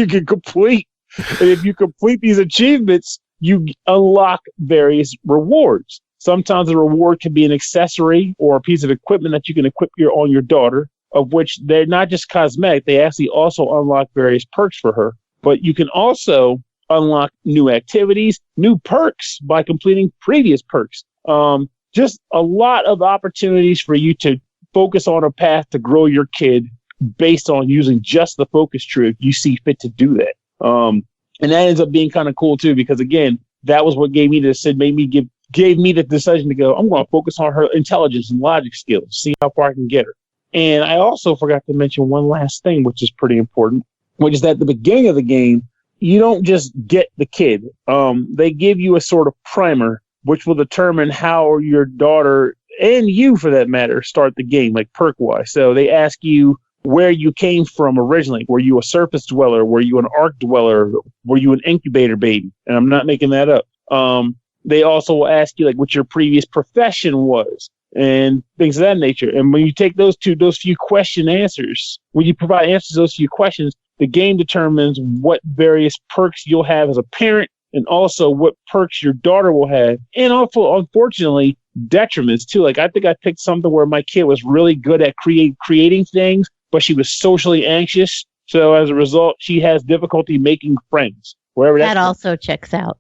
can complete. And if you complete these achievements, you unlock various rewards. Sometimes the reward can be an accessory or a piece of equipment that you can equip on your daughter, of which they're not just cosmetic. They actually also unlock various perks for her. But you can also unlock new activities, new perks by completing previous perks. Just a lot of opportunities for you to focus on a path to grow your kid based on using just the focus tree if you see fit to do that. And that ends up being kind of cool too, because again, that was what gave me the decision to go, I'm going to focus on her intelligence and logic skills, see how far I can get her. And I also forgot to mention one last thing, which is pretty important, which is that at the beginning of the game, you don't just get the kid. They give you a sort of primer, which will determine how your daughter, and you for that matter, start the game, like perk-wise. So they ask you where you came from originally. Were you a surface dweller? Were you an arc dweller? Were you an incubator baby? And I'm not making that up. They also will ask you like what your previous profession was and things of that nature. And when you take those few question answers, when you provide answers to those few questions, the game determines what various perks you'll have as a parent and also what perks your daughter will have. And also, unfortunately, detriments too. Like I think I picked something where my kid was really good at creating things, but she was socially anxious. So as a result, she has difficulty making friends. That also checks out.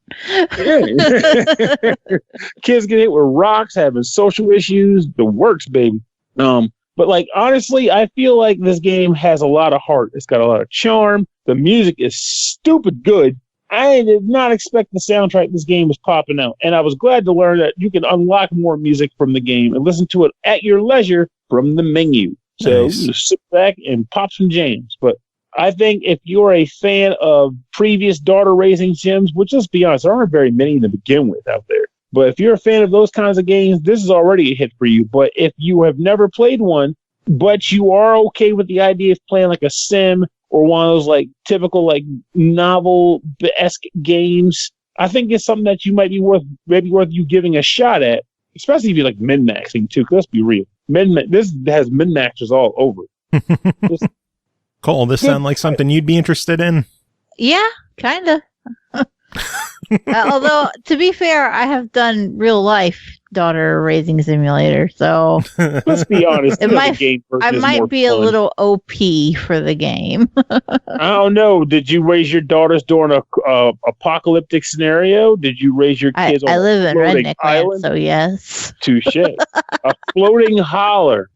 Kids get hit with rocks, having social issues, the works, baby. But like honestly, I feel like this game has a lot of heart. It's got a lot of charm. The music is stupid good. I did not expect the soundtrack this game was popping out, and I was glad to learn that you can unlock more music from the game and listen to it at your leisure from the menu. So Nice. you sit back and pop some jams. But I think if you're a fan of previous daughter raising sims, which let's be honest, there aren't very many to begin with out there. But if you're a fan of those kinds of games, this is already a hit for you. But if you have never played one, but you are okay with the idea of playing like a sim or one of those like typical like novel-esque games, I think it's something that you might be worth you giving a shot at, especially if you like min-maxing too. 'Cause let's be real, this has min-maxers all over it. Cole, this sound like something you'd be interested in? Yeah, kind of. Although, to be fair, I have done real life daughter raising simulator, so Let's be honest. I might be a fun. little OP for the game. I don't know. Did you raise your daughters during a apocalyptic scenario? Did you raise your kids on I live a in floating Redneck island? Land, so yes. Touche. A floating holler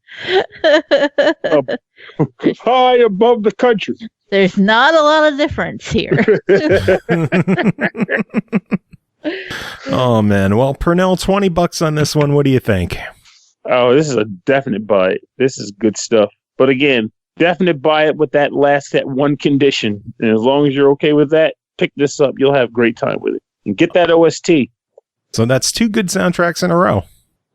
high above the country. There's not a lot of difference here. Oh man. Well, Pernell, $20 on this one. What do you think? Oh, this is a definite buy it. This is good stuff. But again, definite buy it with that one condition. And as long as you're okay with that, pick this up. You'll have a great time with it. And get that OST. So that's 2 good soundtracks in a row.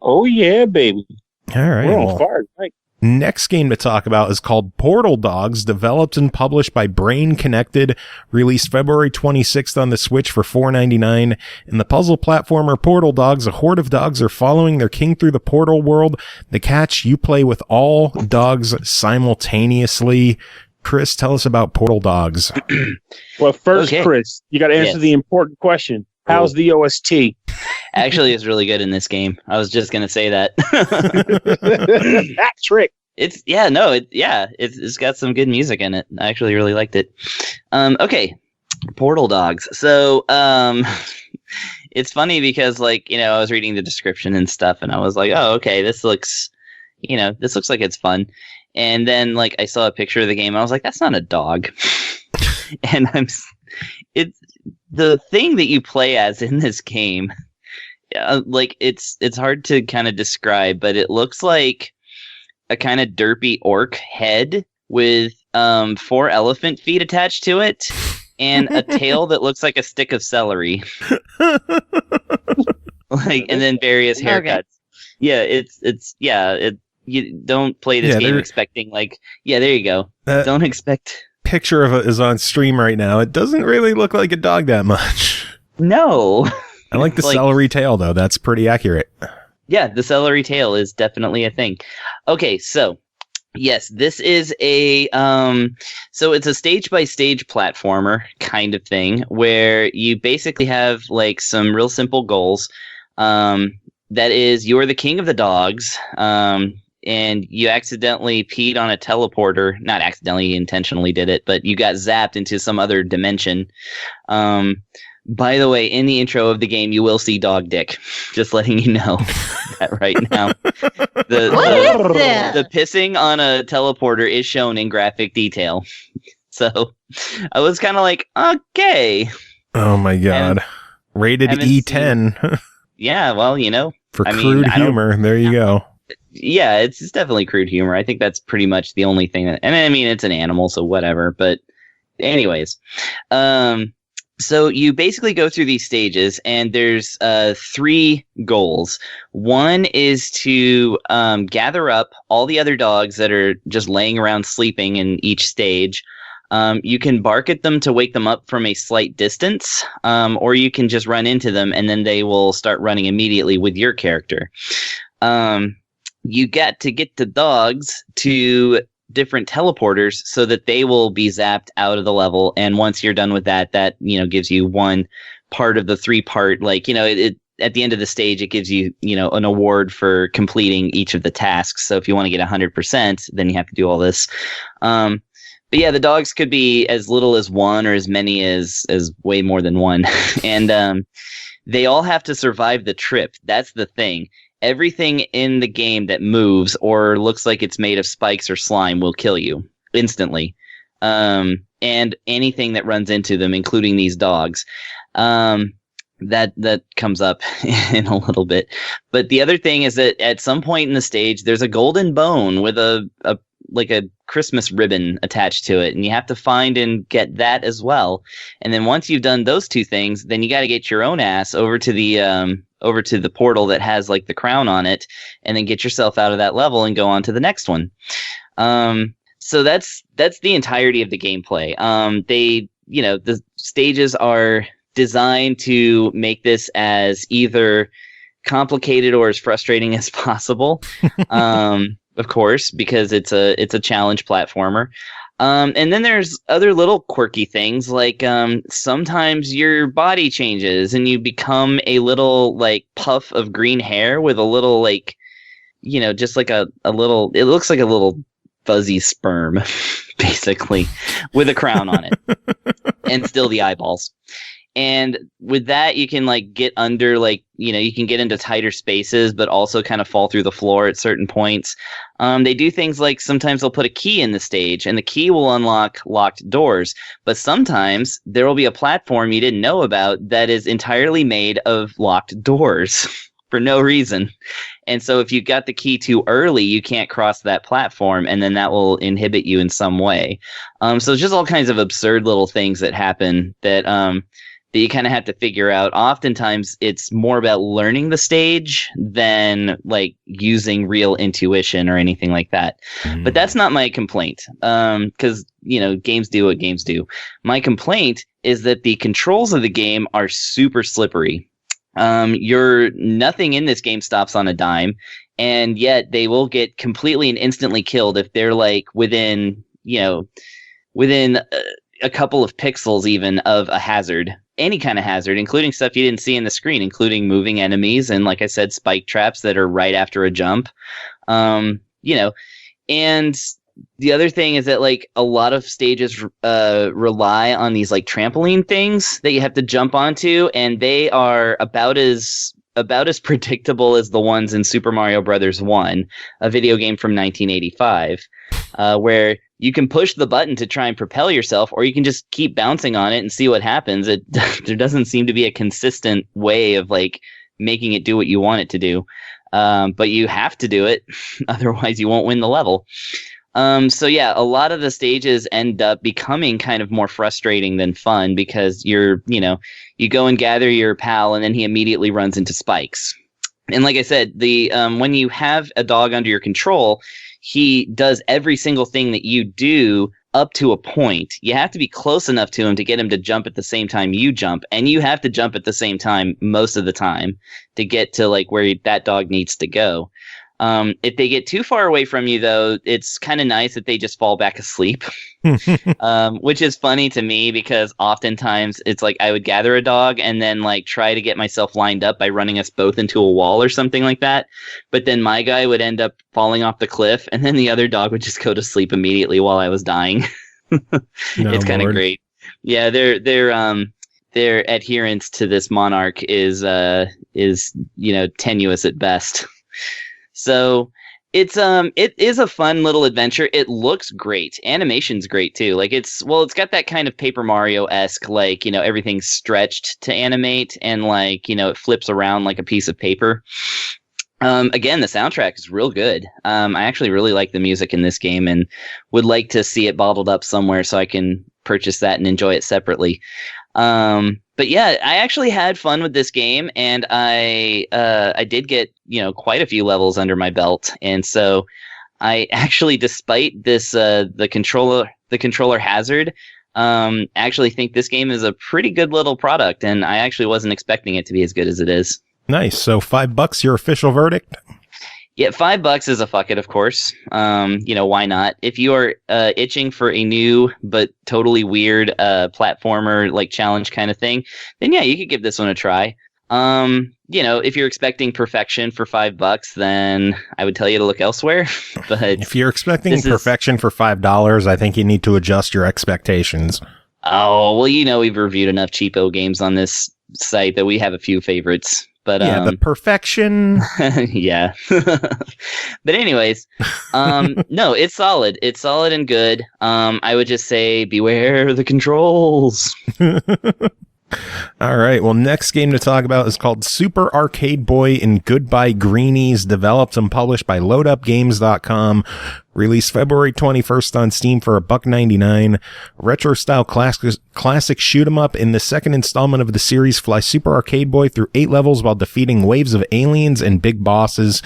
Oh yeah, baby. All right. We're on Well, fire tonight. next game to talk about is called Portal Dogs, developed and published by Brain Connected, released February 26th on the Switch for $4.99. In the puzzle platformer Portal Dogs, a horde of dogs are following their king through the portal world. The catch, you play with all dogs simultaneously. Chris, tell us about Portal Dogs. Well, first, Okay. Chris, you got to answer the important question. How's the OST? Actually, it's really good in this game. I was just gonna say that. That trick. It's got some good music in it. I actually really liked it. Okay, Portal Dogs. So it's funny because I was reading the description and stuff, and I was like, oh, okay, this looks like it's fun. And then I saw a picture of the game, and I was like, that's not a dog. And it's the thing that you play as in this game. It's hard to kind of describe, but it looks like a kind of derpy orc head with 4 elephant feet attached to it and a tail that looks like a stick of celery. And then various haircuts. Okay. Yeah, you don't play this game expecting there you go. Don't expect. Picture of it is on stream right now. It doesn't really look like a dog that much. No. I like the celery tail though. That's pretty accurate. Yeah, the celery tail is definitely a thing. Okay, so yes, this is a so it's a stage by stage platformer kind of thing where you basically have some real simple goals. That is, you're the king of the dogs. And you accidentally peed on a teleporter. Not accidentally, you intentionally did it, but you got zapped into some other dimension. By the way, in the intro of the game, you will see dog dick. Just letting you know that right now. What is this? The pissing on a teleporter is shown in graphic detail. So I was kind of like, okay. Oh my god. Rated E10. Yeah, well, you know. For crude humor. There you go. Yeah, it's definitely crude humor. I think that's pretty much the only thing that, and I mean, it's an animal, so whatever. But anyways, so you basically go through these stages, and there's 3 goals. One is to gather up all the other dogs that are just laying around sleeping in each stage. You can bark at them to wake them up from a slight distance, or you can just run into them, and then they will start running immediately with your character. You get the dogs to different teleporters so that they will be zapped out of the level, and once you're done with that gives you one part of the 3-part, it at the end of the stage, it gives you an award for completing each of the tasks. So if you want to get 100%, then you have to do all this. But yeah, the dogs could be as little as 1 or as many as way more than 1. And they all have to survive the trip. That's the thing. Everything in the game that moves or looks like it's made of spikes or slime will kill you instantly. And anything that runs into them, including these dogs. That comes up in a little bit. But the other thing is that at some point in the stage, there's a golden bone with a Christmas ribbon attached to it, and you have to find and get that as well. And then once you've done those 2 things, then you got to get your own ass over to the portal that has like the crown on it, and then get yourself out of that level and go on to the next one. So that's the entirety of the gameplay. The stages are designed to make this as either complicated or as frustrating as possible. Of course, because it's a challenge platformer. And then there's other little quirky things, like sometimes your body changes and you become a little like puff of green hair with a little just like a little, it looks like a little fuzzy sperm, basically, with a crown on it and still the eyeballs. And with that, you can get under, you can get into tighter spaces, but also kind of fall through the floor at certain points. They do things like sometimes they'll put a key in the stage, and the key will unlock locked doors. But sometimes there will be a platform you didn't know about that is entirely made of locked doors for no reason. And so if you got the key too early, you can't cross that platform, and then that will inhibit you in some way. So it's just all kinds of absurd little things that happen that you kind of have to figure out. Oftentimes, it's more about learning the stage than using real intuition or anything like that. But that's not my complaint, because games do what games do. My complaint is that the controls of the game are super slippery. Nothing in this game stops on a dime, and yet they will get completely and instantly killed if they're within a couple of pixels even of a hazard. Any kind of hazard, including stuff you didn't see in the screen, including moving enemies and, like I said, spike traps that are right after a jump. And the other thing is that a lot of stages rely on these trampoline things that you have to jump onto, and they are about as predictable as the ones in Super Mario Brothers 1, a video game from 1985, where you can push the button to try and propel yourself, or you can just keep bouncing on it and see what happens. There doesn't seem to be a consistent way of making it do what you want it to do. But you have to do it, otherwise you won't win the level. So yeah, a lot of the stages end up becoming kind of more frustrating than fun, because you go and gather your pal, and then he immediately runs into spikes. And like I said, when you have a dog under your control, he does every single thing that you do up to a point. You have to be close enough to him to get him to jump at the same time you jump, and you have to jump at the same time most of the time to get to where that dog needs to go. If they get too far away from you, though, it's kind of nice that they just fall back asleep, which is funny to me, because oftentimes it's I would gather a dog and then try to get myself lined up by running us both into a wall or something like that. But then my guy would end up falling off the cliff, and then the other dog would just go to sleep immediately while I was dying. It's kind of great. Yeah, they're their adherence to this monarch is tenuous at best. So it is a fun little adventure. It looks great. Animation's great too. Like it's got that kind of Paper Mario-esque, like, everything's stretched to animate and like, it flips around like a piece of paper. Again, the soundtrack is real good. I actually really like the music in this game and would like to see it bottled up somewhere so I can purchase that and enjoy it separately. But yeah, I actually had fun with this game, and I did get, quite a few levels under my belt. And so I actually, despite this, the controller hazard, actually think this game is a pretty good little product, and I actually wasn't expecting it to be as good as it is. Nice. So $5, your official verdict? Yeah, $5 is a fuck it, of course. Why not? If you are itching for a new but totally weird platformer like challenge kind of thing, then yeah, you could give this one a try. If you're expecting perfection for $5, then I would tell you to look elsewhere. But if you're expecting perfection for $5, I think you need to adjust your expectations. Oh, well, we've reviewed enough cheapo games on this site that we have a few favorites. But, yeah, the perfection. Yeah. But anyways, no, it's solid. It's solid and good. I would just say beware the controls. All right. Well, next game to talk about is called Super Arcade Boy and Goodbye Greenies, developed and published by loadupgames.com. Released February 21st on Steam for $1.99. Retro style classic shoot 'em up. In the second installment of the series, fly Super Arcade Boy through 8 levels while defeating waves of aliens and big bosses.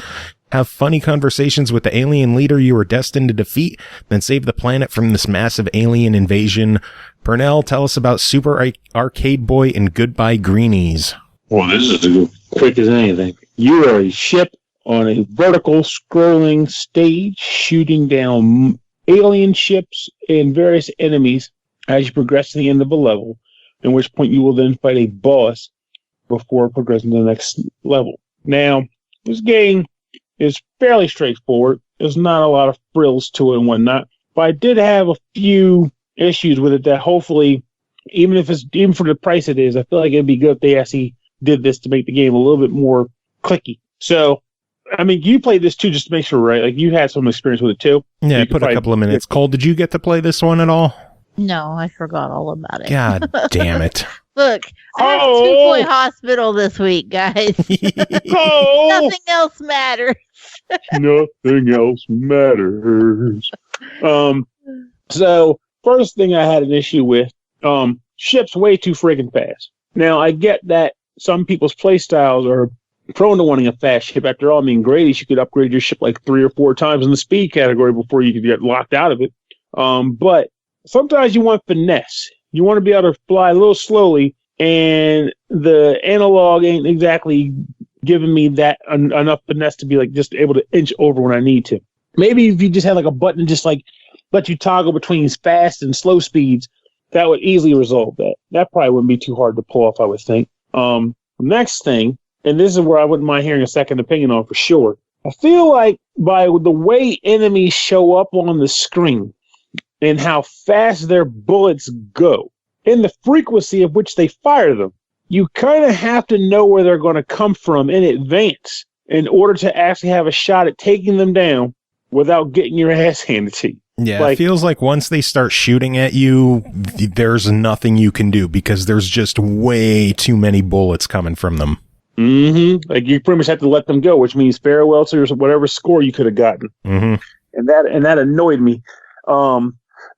Have funny conversations with the alien leader you are destined to defeat, then save the planet from this massive alien invasion. Pernell, tell us about Super Arcade Boy and Goodbye Greenies. Well, this is as quick as anything. You are a ship on a vertical scrolling stage shooting down alien ships and various enemies as you progress to the end of a level, at which point you will then fight a boss before progressing to the next level. Now, this game is fairly straightforward. There's not a lot of frills to it and whatnot, but I did have a few issues with it that hopefully, even for the price it is, I feel like it'd be good if they actually did this to make the game a little bit more clicky. So, I mean, you played this too, just to make sure, right? Like, you had some experience with it too. Yeah, I put a couple of minutes. Cole, did you get to play this one at all? No, I forgot all about it. God damn it. Look, I have 2-point hospital this week, guys. Nothing else matters. Nothing else matters. So, first thing I had an issue with, ships way too friggin' fast. Now, I get that some people's play styles are prone to wanting a fast ship. After all, I mean, Grady's, you could upgrade your ship like 3 or 4 times in the speed category before you could get locked out of it. But sometimes you want finesse. You want to be able to fly a little slowly, and the analog ain't exactly giving me that enough finesse to be like just able to inch over when I need to. Maybe if you just had like a button just like let you toggle between fast and slow speeds, that would easily resolve that. That probably wouldn't be too hard to pull off, I would think. Next thing, and this is where I wouldn't mind hearing a second opinion on for sure. I feel like by the way enemies show up on the screen and how fast their bullets go and the frequency of which they fire them, you kind of have to know where they're going to come from in advance in order to actually have a shot at taking them down without getting your ass handed to you. Yeah, it feels like once they start shooting at you, there's nothing you can do because there's just way too many bullets coming from them. Mm-hmm. Like you pretty much have to let them go, which means farewell to whatever score you could have gotten. Mm-hmm. And that annoyed me.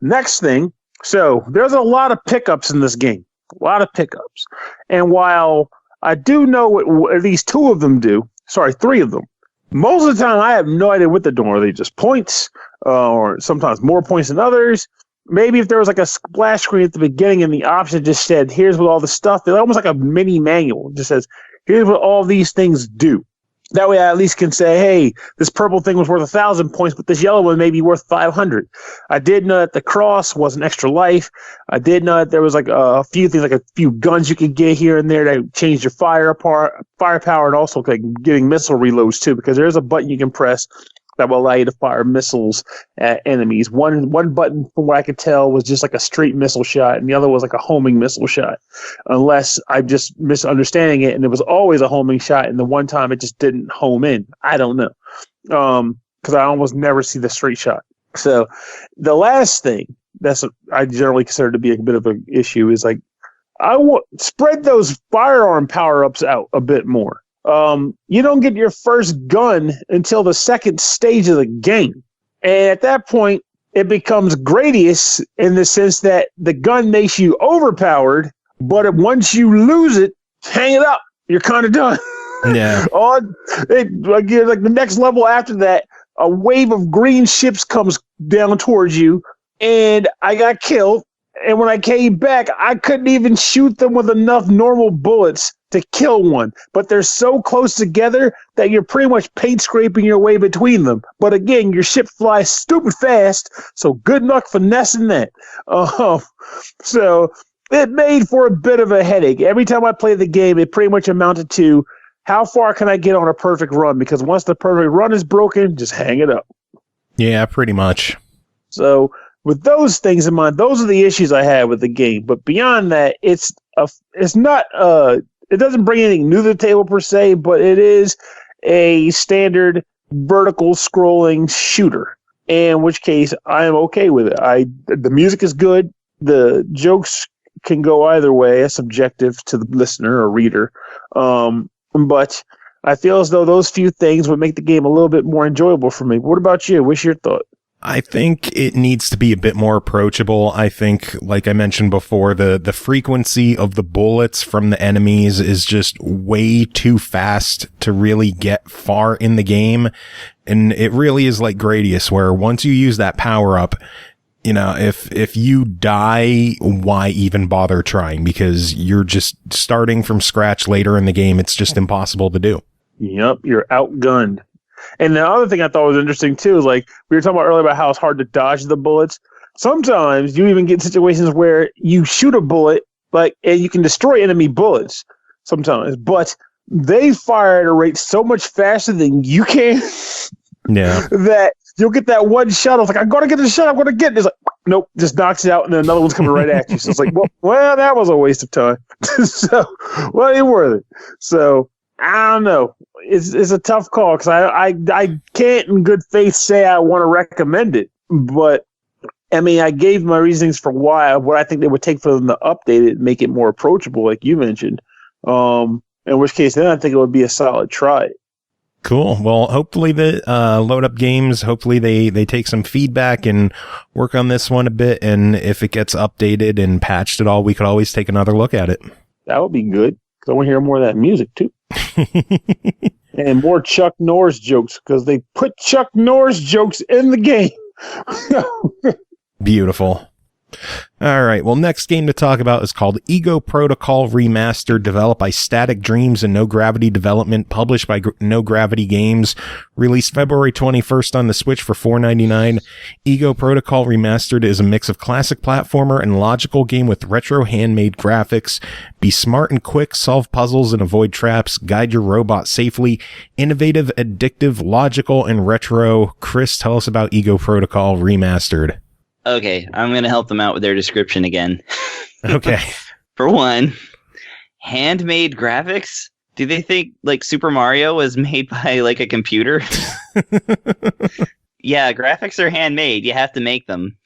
Next thing, so there's a lot of pickups in this game. A lot of pickups. And while I do know what at least 2 of them do, 3 of them, most of the time I have no idea what they're doing. Are they just points? Or sometimes more points than others? Maybe if there was like a splash screen at the beginning and the option just said, here's what all the stuff, they're almost like a mini manual. It just says, here's what all these things do. That way I at least can say, hey, this purple thing was worth 1,000 points, but this yellow one may be worth 500. I did know that the cross was an extra life. I did know that there was like a few things, like a few guns you could get here and there that changed your firepower, and also like getting missile reloads too, because there's a button you can press that will allow you to fire missiles at enemies. One button, from what I could tell, was just like a straight missile shot, and the other was like a homing missile shot. Unless I'm just misunderstanding it, and it was always a homing shot, and the one time it just didn't home in. I don't know. Because I almost never see the straight shot. So the last thing I generally consider to be a bit of an issue is like, I want spread those firearm power-ups out a bit more. You don't get your first gun until the second stage of the game. And at that point, it becomes Gradius in the sense that the gun makes you overpowered, but once you lose it, hang it up. You're kind of done. Yeah. Like the next level after that, a wave of green ships comes down towards you, and I got killed. And when I came back, I couldn't even shoot them with enough normal bullets to kill one. But they're so close together that you're pretty much paint scraping your way between them. But again, your ship flies stupid fast, so good luck finessing that. So it made for a bit of a headache. Every time I played the game, it pretty much amounted to, how far can I get on a perfect run? Because once the perfect run is broken, just hang it up. Yeah, pretty much. So with those things in mind, those are the issues I had with the game. But beyond that, it doesn't bring anything new to the table per se, but it is a standard vertical scrolling shooter. In which case, I am okay with it. The music is good. The jokes can go either way, as subjective to the listener or reader. But I feel as though those few things would make the game a little bit more enjoyable for me. What about you? What's your thought? I think it needs to be a bit more approachable. I think, like I mentioned before, the frequency of the bullets from the enemies is just way too fast to really get far in the game. And it really is like Gradius, where once you use that power up, you know, if you die, why even bother trying? Because you're just starting from scratch later in the game. It's just impossible to do. Yep, you're outgunned. And the other thing I thought was interesting, too, is like we were talking about earlier about how it's hard to dodge the bullets. Sometimes you even get situations where you shoot a bullet, and you can destroy enemy bullets sometimes, but they fire at a rate so much faster than you can. Yeah. That you'll get that one shot. I was like, I'm going to get the shot. I'm going to get it. It's like, nope, just knocks it out, and then another one's coming right at you. So it's like, well, that was a waste of time. So, well, it worth it. So, I don't know. It's a tough call because I can't in good faith say I want to recommend it. But, I mean, I gave my reasonings for why, what I think they would take for them to update it and make it more approachable, like you mentioned. In which case, then I think it would be a solid try. Cool. Well, hopefully the Load Up Games, hopefully they take some feedback and work on this one a bit. And if it gets updated and patched at all, we could always take another look at it. That would be good because I want to hear more of that music too. And more Chuck Norris jokes because they put Chuck Norris jokes in the game. Beautiful. All right. Well, next game to talk about is called Ego Protocol Remastered, developed by Static Dreams and No Gravity Development, published by No Gravity Games, released February 21st on the Switch for $4.99. Ego Protocol Remastered is a mix of classic platformer and logical game with retro handmade graphics. Be smart and quick, solve puzzles and avoid traps, guide your robot safely. Innovative, addictive, logical, and retro. Chris, tell us about Ego Protocol Remastered. Okay, I'm going to help them out with their description again. Okay. For one, handmade graphics? Do they think like Super Mario was made by like a computer? Yeah, graphics are handmade. You have to make them.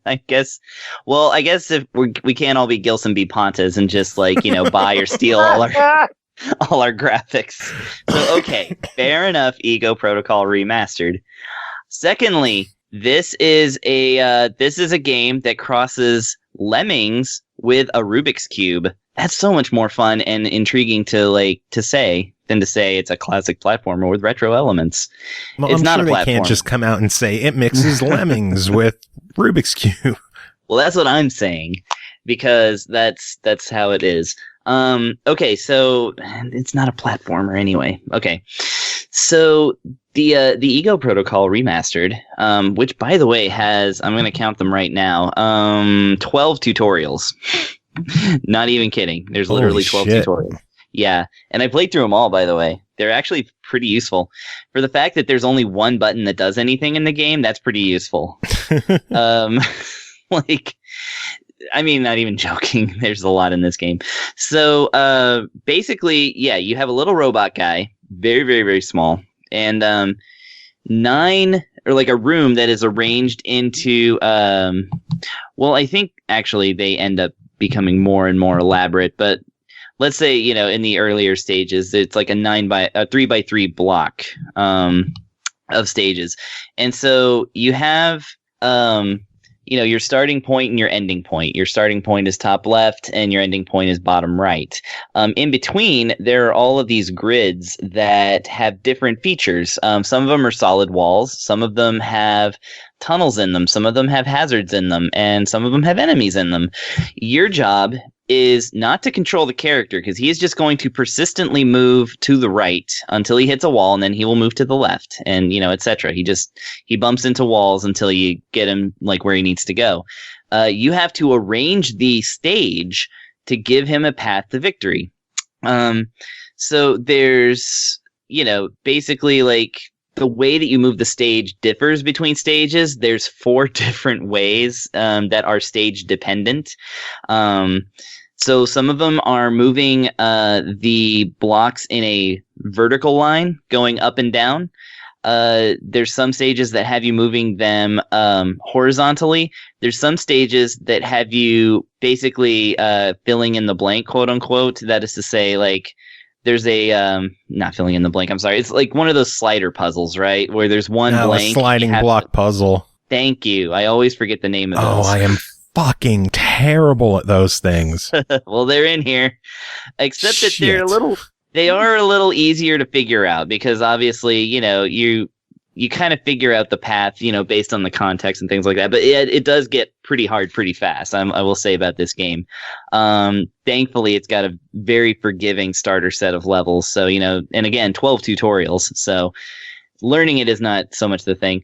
I guess if we can't all be Gilson B. Pontes and just like, buy or steal all our graphics. So, okay, fair enough. Ego Protocol Remastered. Secondly, this is a game that crosses Lemmings with a Rubik's Cube. That's so much more fun and intriguing to say than to say it's a classic platformer with retro elements. Well, it's I'm not sure a platformer. They can't just come out and say it mixes Lemmings with Rubik's Cube. Well, that's what I'm saying because that's how it is. Okay, so it's not a platformer anyway. Okay, so the Ego Protocol Remastered, which by the way has, I'm going to count them right now, 12 tutorials. Not even kidding. There's literally 12 tutorials. Yeah, and I played through them all, by the way. they're actually pretty useful. For the fact that there's only one button that does anything in the game, that's pretty useful. Like, I mean, not even joking. There's a lot in this game. So basically, yeah, you have a little robot guy, very, very, very small, and 9 or like a room that is arranged into. Well, I think actually they end up becoming more and more elaborate, but let's say, you know, in the earlier stages, it's like a 3x3 block of stages, and so you have. You know, your starting point and your ending point. Your starting point is top left and your ending point is bottom right. In between, there are all of these grids that have different features. Some of them are solid walls. Some of them have tunnels in them. Some of them have hazards in them. And some of them have enemies in them. Your job is not to control the character, because he is just going to persistently move to the right until he hits a wall, and then he will move to the left, and, you know, etc. He bumps into walls until you get him like where he needs to go. You have to arrange the stage to give him a path to victory. So there's, you know, basically like the way that you move the stage differs between stages. There's 4 different ways that are stage dependent. So some of them are moving the blocks in a vertical line, going up and down. There's some stages that have you moving them horizontally. There's some stages that have you basically filling in the blank, quote unquote. That is to say, like, there's a not filling in the blank. I'm sorry. It's like one of those slider puzzles, right? Where there's one blank. A sliding block puzzle. Thank you. I always forget the name of those. Oh, I am fucking terrible at those things. Well, they're in here, except that they are a little easier to figure out, because obviously, you know, you kind of figure out the path, you know, based on the context and things like that. But it does get pretty hard pretty fast. I will say about this game. Thankfully, it's got a very forgiving starter set of levels. So, you know, and again, 12 tutorials. So learning it is not so much the thing.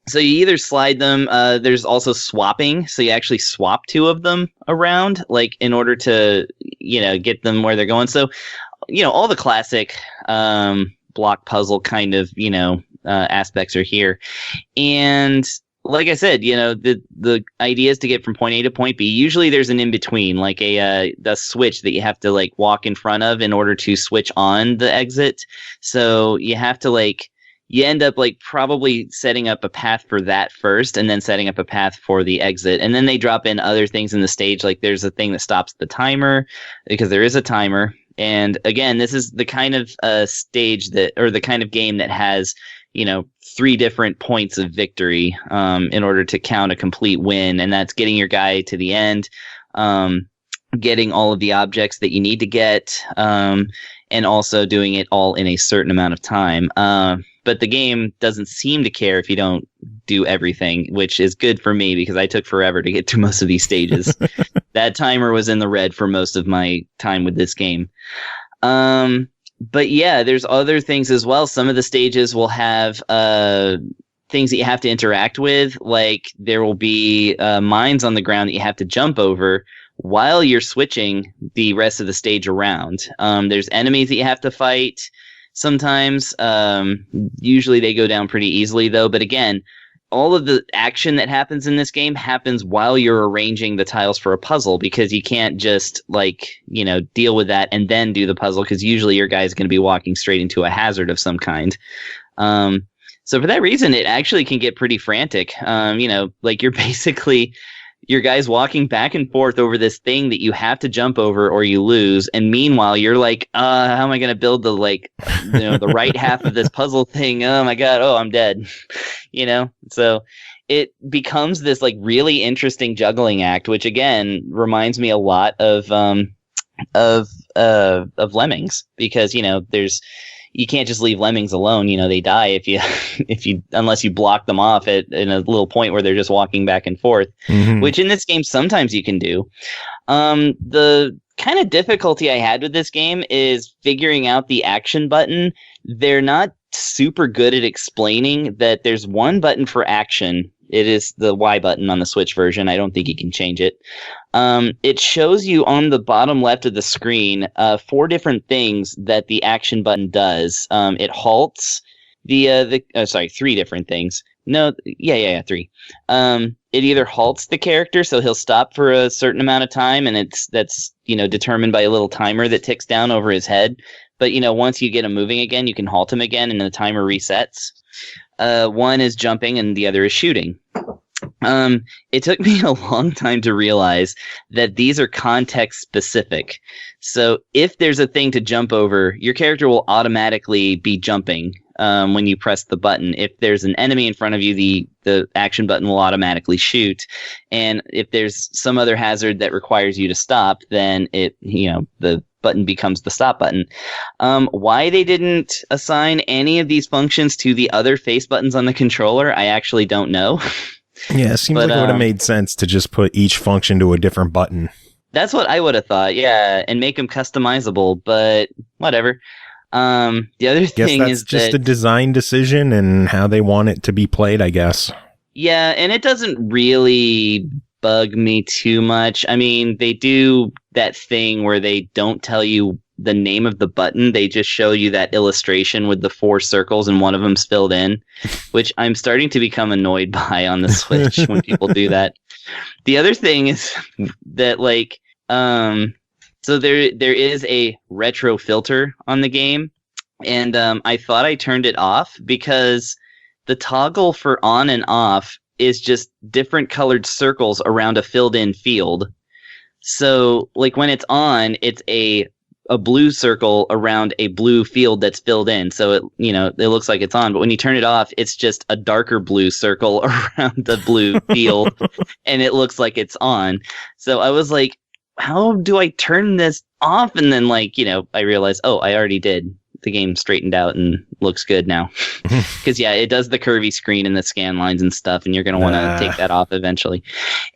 So you either slide them, there's also swapping, so you actually swap 2 of them around, like, in order to, you know, get them where they're going. So, you know, all the classic block puzzle kind of, you know, aspects are here. And like I said, you know, the idea is to get from point A to point B. Usually there's an in-between, like the switch that you have to, like, walk in front of in order to switch on the exit. So you have to, like, you end up like probably setting up a path for that first, and then setting up a path for the exit. And then they drop in other things in the stage. Like there's a thing that stops the timer, because there is a timer. And again, this is the kind of stage that, or the kind of game that has, you know, 3 different points of victory in order to count a complete win. And that's getting your guy to the end, getting all of the objects that you need to get, and also doing it all in a certain amount of time. But the game doesn't seem to care if you don't do everything, which is good for me, because I took forever to get through most of these stages. That timer was in the red for most of my time with this game. But yeah, there's other things as well. Some of the stages will have things that you have to interact with. Like there will be mines on the ground that you have to jump over while you're switching the rest of the stage around. There's enemies that you have to fight. Sometimes, usually they go down pretty easily though. But again, all of the action that happens in this game happens while you're arranging the tiles for a puzzle, because you can't just, like, you know, deal with that and then do the puzzle, because usually your guy's going to be walking straight into a hazard of some kind. So for that reason, it actually can get pretty frantic. You know, like you're basically, your guy's walking back and forth over this thing that you have to jump over or you lose. And meanwhile, you're like, how am I going to build the, like, you know, the right half of this puzzle thing? Oh my God. Oh, I'm dead. You know? So it becomes this like really interesting juggling act, which again reminds me a lot of Lemmings, because, you know, you can't just leave lemmings alone. You know, they die unless you block them off in a little point where they're just walking back and forth, which in this game sometimes you can do. The kind of difficulty I had with this game is figuring out the action button. They're not super good at explaining that there's one button for action It is the Y button on the Switch version. I don't think you can change it. It shows you on the bottom left of the screen 4 different things that the action button does. It halts 3 different things. No, yeah, 3. It either halts the character, so he'll stop for a certain amount of time, and that's determined by a little timer that ticks down over his head. But once you get him moving again, you can halt him again, and the timer resets. One is jumping, and the other is shooting. It took me a long time to realize that these are context specific. So if there's a thing to jump over, your character will automatically be jumping when you press the button. If there's an enemy in front of you, the action button will automatically shoot. And if there's some other hazard that requires you to stop, then the button becomes the stop button. Why they didn't assign any of these functions to the other face buttons on the controller, I actually don't know. Yeah, it seems like it would have made sense to just put each function to a different button. That's what I would have thought, yeah, and make them customizable, but whatever. The other thing is just a design decision and how they want it to be played, I guess. Yeah, and it doesn't really bug me too much. I mean, they do that thing where they don't tell you the name of the button. They just show you that illustration with the 4 circles and one of them's filled in, which I'm starting to become annoyed by on the Switch when people do that. The other thing is that so there is a retro filter on the game, and I thought I turned it off because the toggle for on and off is just different colored circles around a filled in field. So when it's on, it's a blue circle around a blue field that's filled in. So it looks like it's on, but when you turn it off, it's just a darker blue circle around the blue field and it looks like it's on. So I was like, how do I turn this off? And then I realized, I already did. The game straightened out and looks good now. Because it does the curvy screen and the scan lines and stuff, and you're going to want to take that off eventually.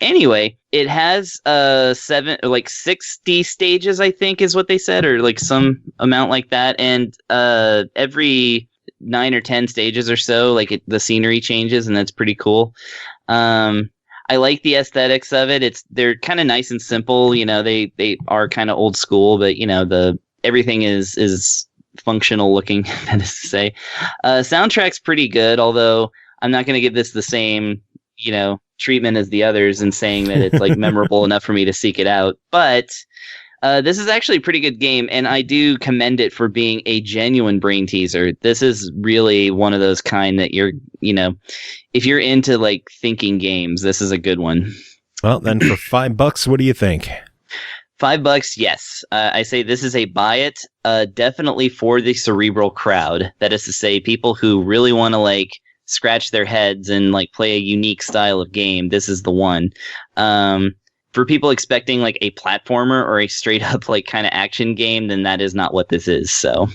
Anyway, it has 60 stages, I think is what they said, or some amount like that. And every 9 or 10 stages or so, the scenery changes, and that's pretty cool. I like the aesthetics of it. They're kind of nice and simple. They are kind of old school, but everything is functional looking, that is to say. Soundtrack's pretty good, although I'm not going to give this the same, treatment as the others and saying that it's memorable enough for me to seek it out. But this is actually a pretty good game, and I do commend it for being a genuine brain teaser. This is really one of those kind that you're, if you're into thinking games, this is a good one. Well, then for $5, what do you think? $5, yes. I say this is a buy it, definitely for the cerebral crowd. That is to say, people who really want to scratch their heads and play a unique style of game. This is the one. For people expecting a platformer or a straight up kind of action game, then that is not what this is. So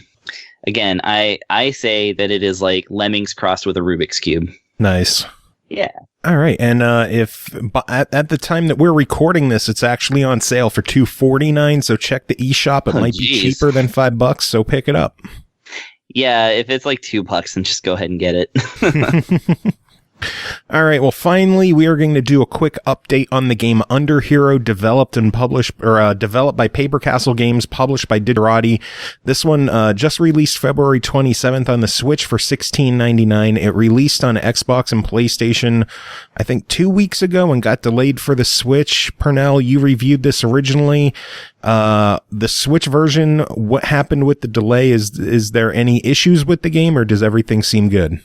again, I say that it is Lemmings crossed with a Rubik's Cube. Nice. Yeah. All right, and if at the time that we're recording this, it's actually on sale for $249. So check the eShop; it might be cheaper than $5. So pick it up. Yeah, if it's $2, then just go ahead and get it. All right, well, finally, we are going to do a quick update on the game Under Hero, developed by Paper Castle Games, published by Diderati. This one just released February 27th on the Switch for $16.99. It released on Xbox and PlayStation, I think, 2 weeks ago and got delayed for the Switch. Pernell, you reviewed this originally. The Switch version, what happened with the delay? Is there any issues with the game, or does everything seem good?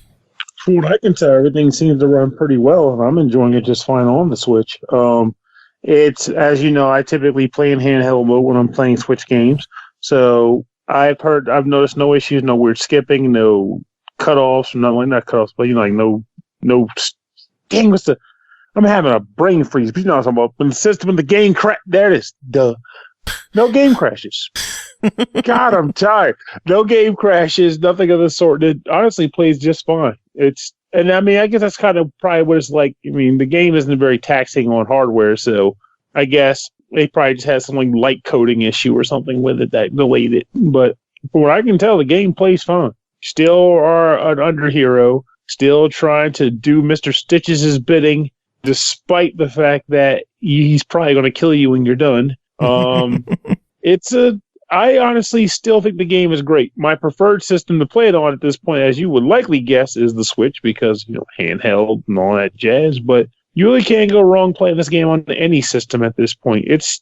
From what I can tell, everything seems to run pretty well, and I'm enjoying it just fine on the Switch. It's, as you know, I typically play in handheld mode when I'm playing Switch games. So I've noticed no issues, no weird skipping, no cutoffs, not cutoffs, but no. Dang, I'm having a brain freeze. But you know what I'm talking about. When the game there it is. Duh. No game crashes. God, I'm tired. No game crashes, nothing of the sort. It honestly plays just fine. I guess that's kind of probably what it's like. I mean, the game isn't very taxing on hardware, so I guess they probably just had some light coding issue or something with it that delayed it. But from what I can tell, the game plays fine. Still are an Under Hero. still trying to do Mr. Stitches' bidding, despite the fact that he's probably going to kill you when you're done. I honestly still think the game is great. My preferred system to play it on at this point, as you would likely guess, is the Switch because, handheld and all that jazz. But you really can't go wrong playing this game on any system at this point. It's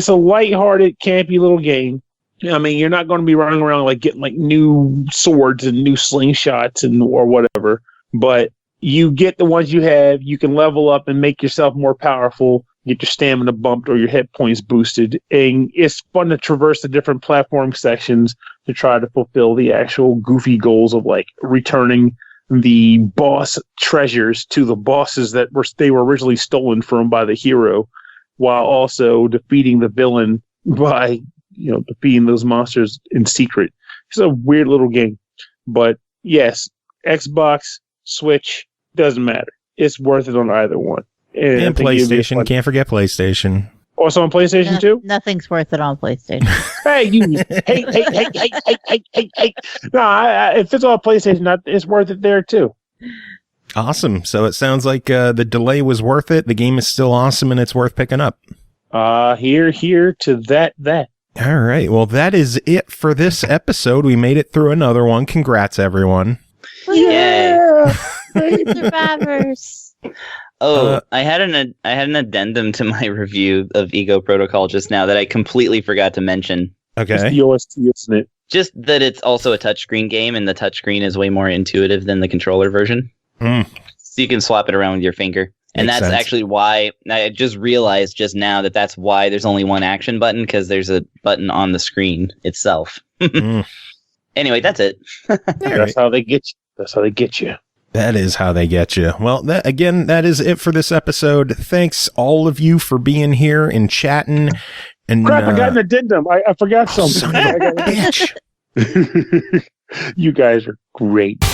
a lighthearted, campy little game. I mean, you're not going to be running around like getting like new swords and new slingshots or whatever. But you get the ones you have. You can level up and make yourself more powerful. Get your stamina bumped or your hit points boosted. And it's fun to traverse the different platform sections to try to fulfill the actual goofy goals of like returning the boss treasures to the bosses that they were originally stolen from by the hero, while also defeating the villain by, defeating those monsters in secret. It's a weird little game. But yes, Xbox, Switch, doesn't matter. It's worth it on either one. And PlayStation. Can't forget PlayStation. Also on PlayStation 2? Nothing's worth it on PlayStation. Hey, hey. No, if it's on PlayStation, it's worth it there too. Awesome. So it sounds like the delay was worth it. The game is still awesome and it's worth picking up. Here to that. All right. Well, that is it for this episode. We made it through another one. Congrats, everyone. Yeah. Survivors. I had an addendum to my review of Ego Protocol just now that I completely forgot to mention. Okay. It's the OST, isn't it? Just that it's also a touchscreen game, and the touchscreen is way more intuitive than the controller version. So you can swap it around with your finger. And Makes that's sense. actually why I just realized just now that's why there's only one action button, because there's a button on the screen itself. Anyway, that's it. That's how they get you. That is how they get you. Well, that is it for this episode. Thanks all of you for being here and chatting. And crap, I got an addendum. I forgot something. Son of a bitch. You guys are great.